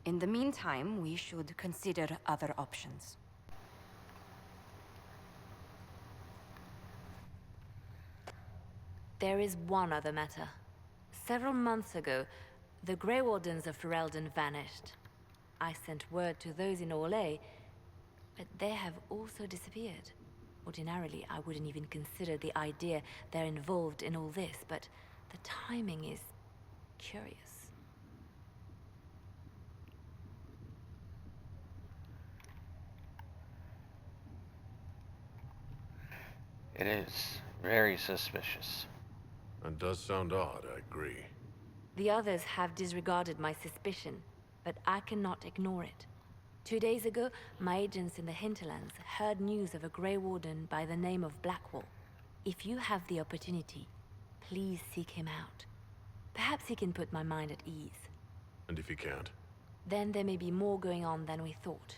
In the meantime, we should consider other options. There is one other matter. Several months ago, the Grey Wardens of Ferelden vanished. I sent word to those in Orlais, but they have also disappeared. Ordinarily, I wouldn't even consider the idea they're involved in all this, but the timing is curious. It is very suspicious. That does sound odd, I agree. The others have disregarded my suspicion, but I cannot ignore it. 2 days ago, my agents in the hinterlands heard news of a Grey Warden by the name of Blackwall. If you have the opportunity, please seek him out. Perhaps he can put my mind at ease. And if he can't? Then there may be more going on than we thought.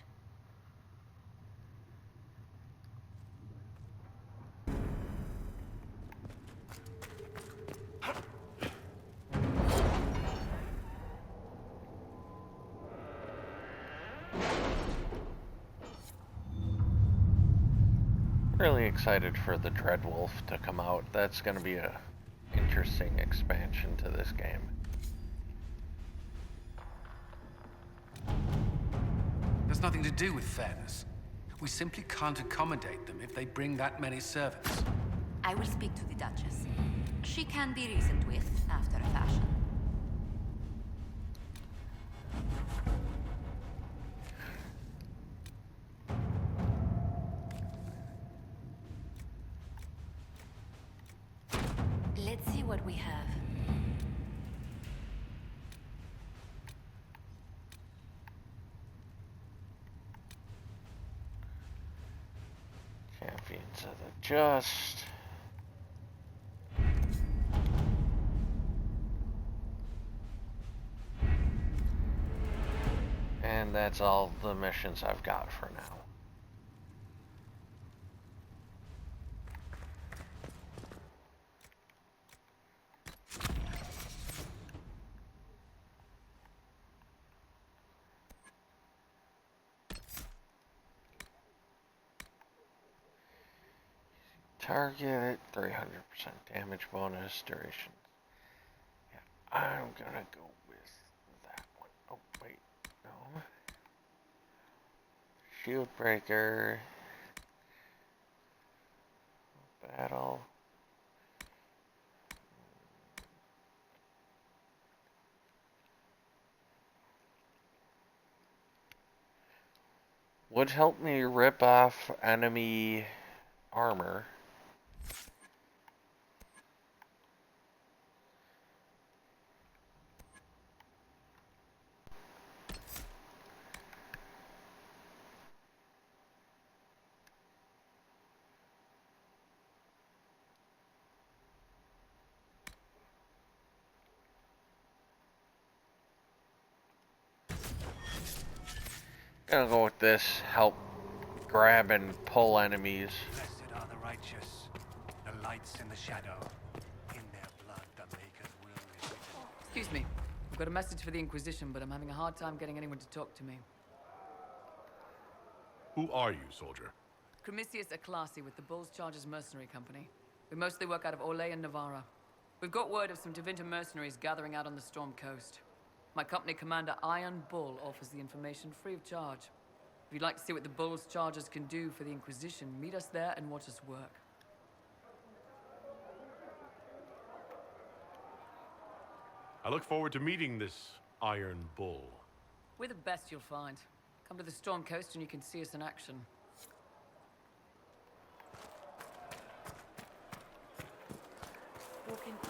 Really excited for the Dreadwolf to come out. That's going to be a interesting expansion to this game. There's nothing to do with fairness. We simply can't accommodate them if they bring that many servants. I will speak to the Duchess. She can be reasoned with, after a fashion. Let's see what we have. Champions of the Just. And that's all the missions I've got for now. Target, 300% damage bonus, duration. Yeah, I'm gonna go with that one. Oh, wait, no. Shield breaker. Battle. Would help me rip off enemy armor. Gonna go with this. Help grab and pull enemies. Blessed are the righteous, the lights in the shadow. In their blood, the Maker's will is written. Excuse me. I've got a message for the Inquisition, but I'm having a hard time getting anyone to talk to me. Who are you, soldier? Cremisius Aclasi with the Bulls Chargers Mercenary Company. We mostly work out of Orlais and Navarra. We've got word of some Tevinter mercenaries gathering out on the Storm Coast. My company commander, Iron Bull, offers the information free of charge. If you'd like to see what the Bulls Chargers can do for the Inquisition, meet us there and watch us work. I look forward to meeting this Iron Bull. We're the best you'll find. Come to the Storm Coast and you can see us in action. Walk in, please.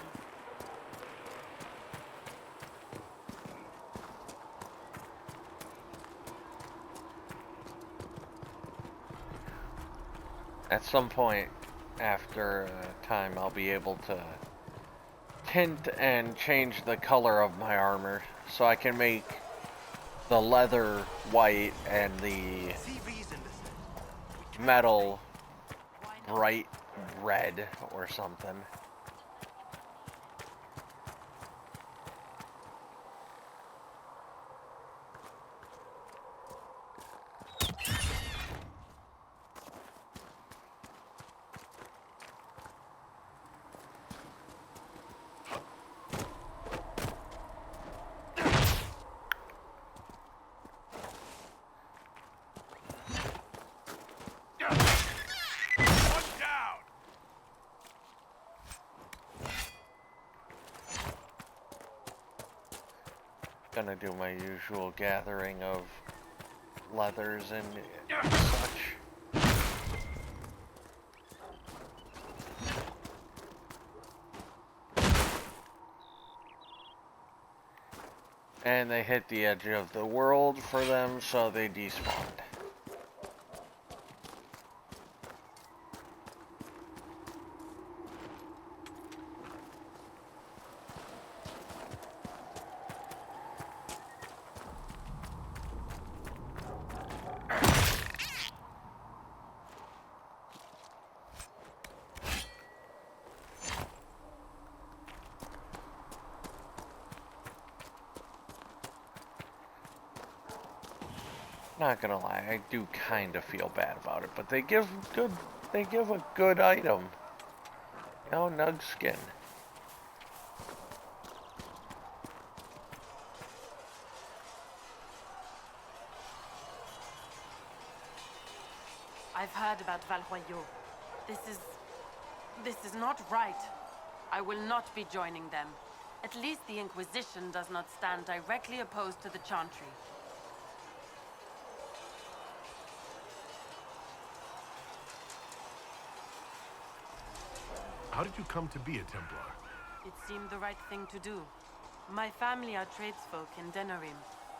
At some point after time, I'll be able to tint and change the color of my armor so I can make the leather white and the metal bright red or something. Gonna do my usual gathering of leathers and such. And they hit the edge of the world for them, so they despawned. Not gonna lie, I do kind of feel bad about it, but they give a good item. You know, Nug skin. I've heard about Valroyo. This is not right. I will not be joining them. At least the Inquisition does not stand directly opposed to the Chantry. How did you come to be a Templar? It seemed the right thing to do. My family are tradesfolk in Denerim.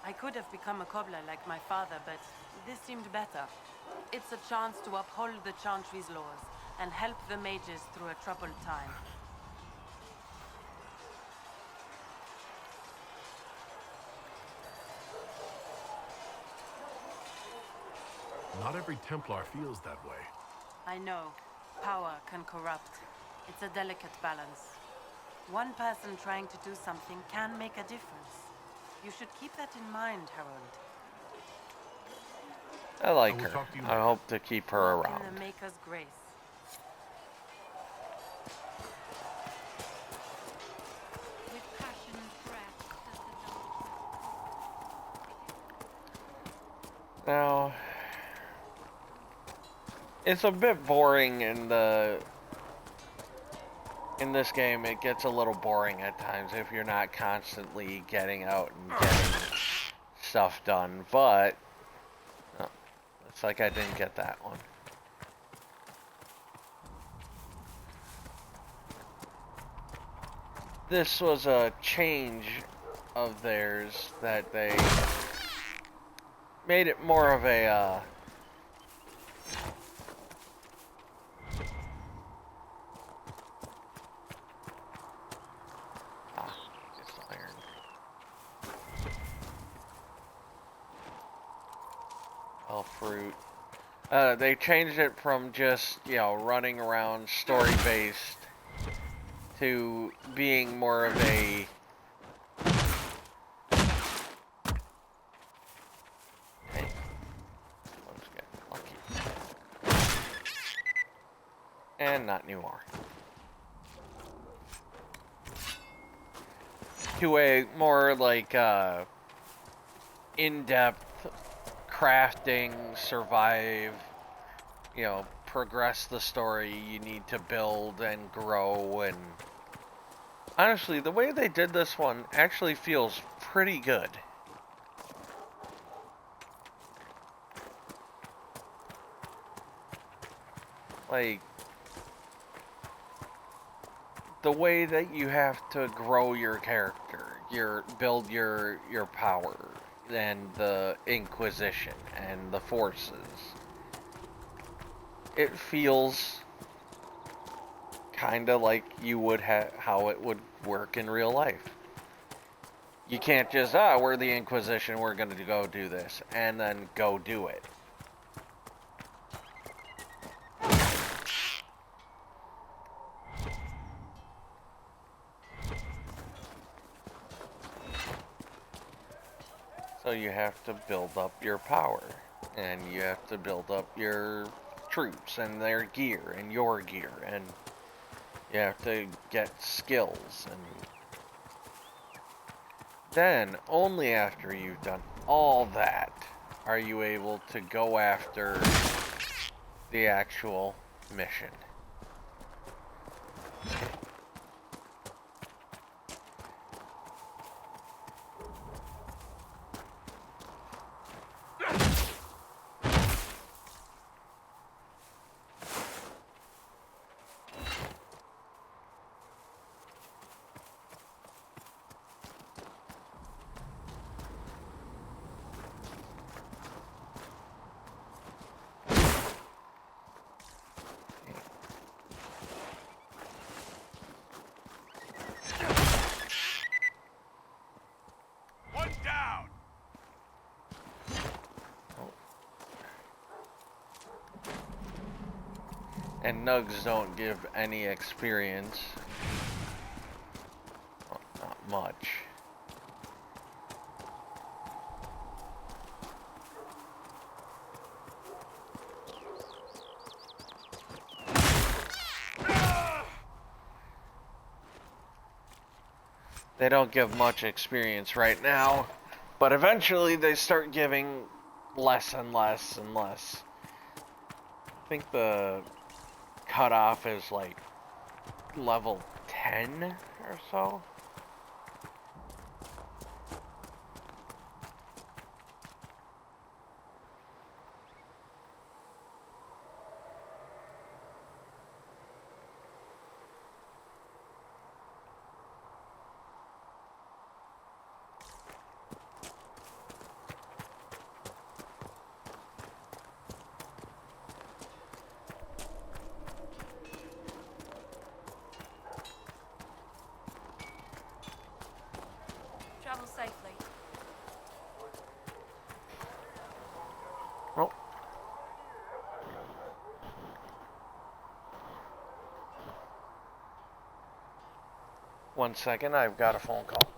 I could have become a cobbler like my father, but this seemed better. It's a chance to uphold the Chantry's laws and help the mages through a troubled time. Not every Templar feels that way. I know. Power can corrupt. It's a delicate balance. One person trying to do something can make a difference. You should keep that in mind, Harold. I like her. I hope to keep her around. In the Maker's grace. Now, it's a bit boring in this game. It gets a little boring at times if you're not constantly getting out and getting stuff done, but oh, it's like I didn't get that one. This was a change of theirs that they made it more of a it's iron. Well, fruit. They changed it from just, you know, running around story-based to being more of a let's get lucky. And not anymore. To a more like in-depth crafting, survive, you know, progress the story. You need to build and grow, and honestly, the way they did this one actually feels pretty good. Like, the way that you have to grow your character, build your power, and the Inquisition, and the forces. It feels kinda like you would how it would work in real life. You can't just, we're the Inquisition, we're gonna go do this, and then go do it. So you have to build up your power, and you have to build up your troops, and their gear, and your gear, and you have to get skills, and then, only after you've done all that, are you able to go after the actual mission. And nugs don't give any experience. Well, not much. They don't give much experience right now, but eventually they start giving less and less and less. I think the cutoff is like level 10 or so. Travel safely. Oh. One second, I've got a phone call.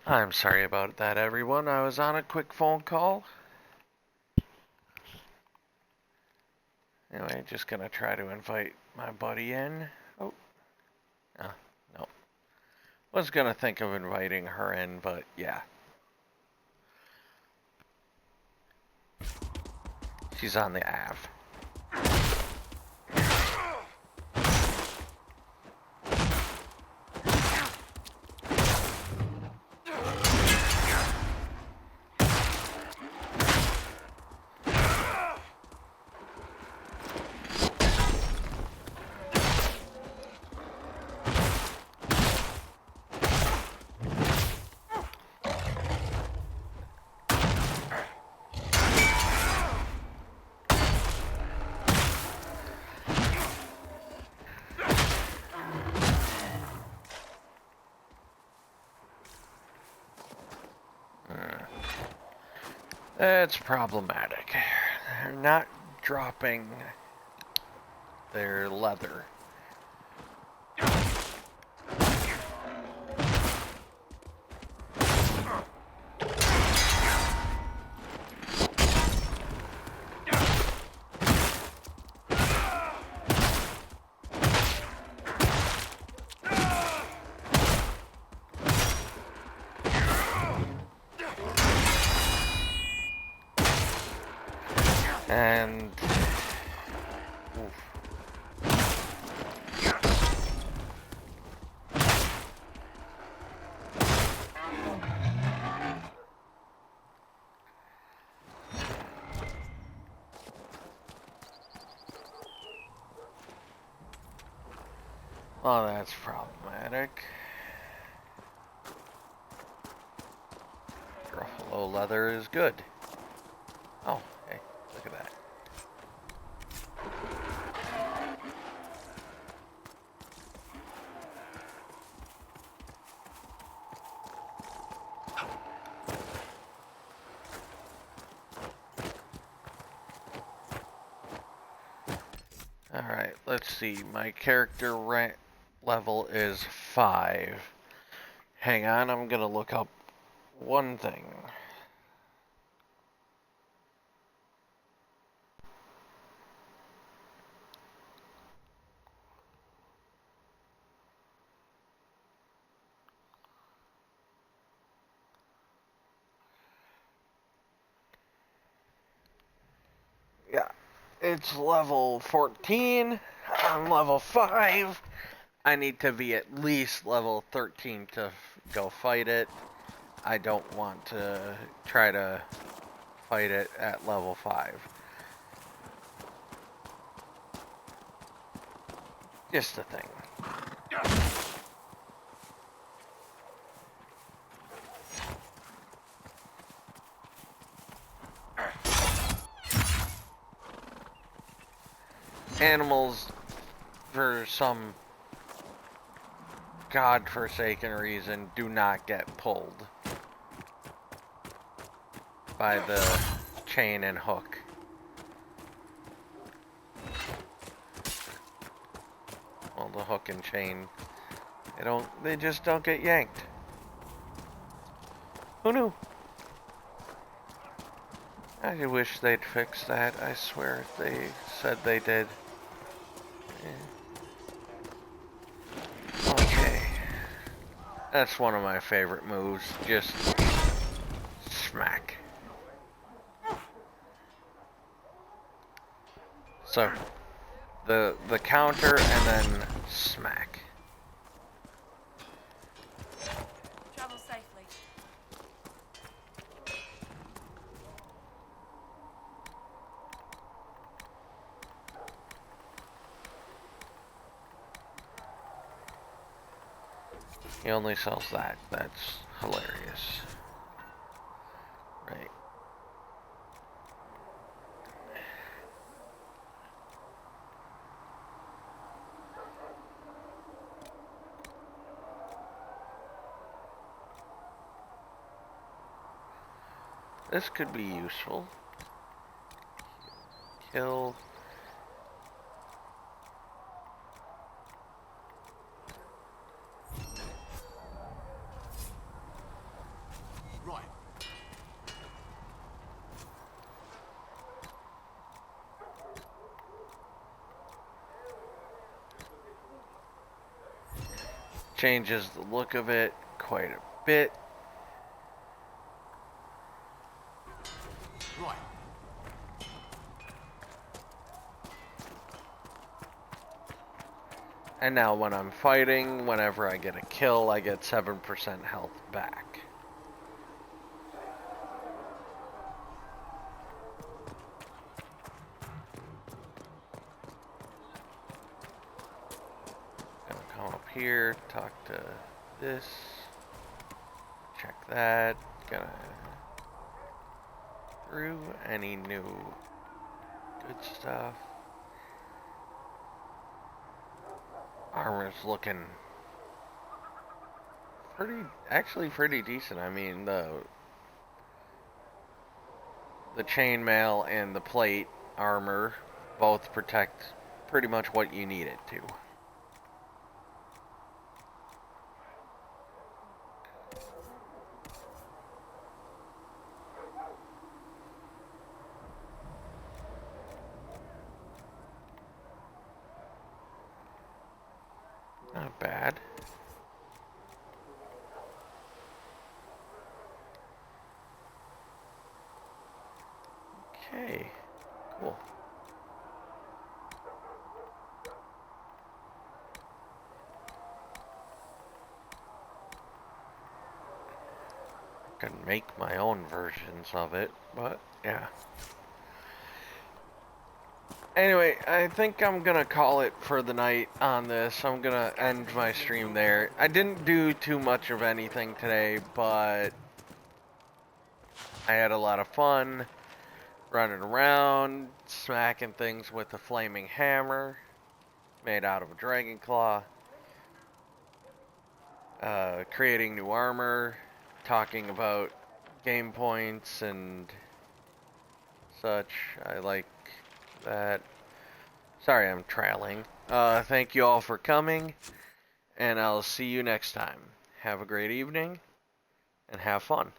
I'm sorry about that, everyone. I was on a quick phone call. Anyway, just gonna try to invite my buddy in. Oh. No. Was gonna think of inviting her in, but yeah. She's on the Ave. It's problematic. They're not dropping their leather. And well, that's problematic. Gruffalo leather is good. Oh, hey, look at that. Alright, let's see. My character rank level is 5. Hang on, I'm gonna look up one thing. Yeah, it's level 14. I'm level 5. I need to be at least level 13 to go fight it. I don't want to try to fight it at level 5. Just a thing. Animals, for some godforsaken reason, do not get pulled by the chain and hook. Well, the hook and chain, they just don't get yanked. Who knew? I wish they'd fix that. I swear they said they did. Okay. That's one of my favorite moves. Just smack. So, the counter and then smack. Travel safely. He only sells that. That's hilarious. Right. This could be useful. Kill. Changes the look of it quite a bit. Right. And now when I'm fighting, whenever I get a kill, I get 7% health back. Gonna come up here, talk to this, check that, gonna through any new good stuff. Armor's looking pretty decent. I mean, the chainmail and the plate armor both protect pretty much what you need it to. Not bad. Okay, cool. Can make my own versions of it, but yeah. Anyway, I think I'm gonna call it for the night on this. I'm gonna end my stream there. I didn't do too much of anything today, but I had a lot of fun running around, smacking things with a flaming hammer made out of a dragon claw, creating new armor, talking about game points and such. I like that. Sorry I'm trailing. Thank you all for coming, and I'll see you next time. Have a great evening, and have fun.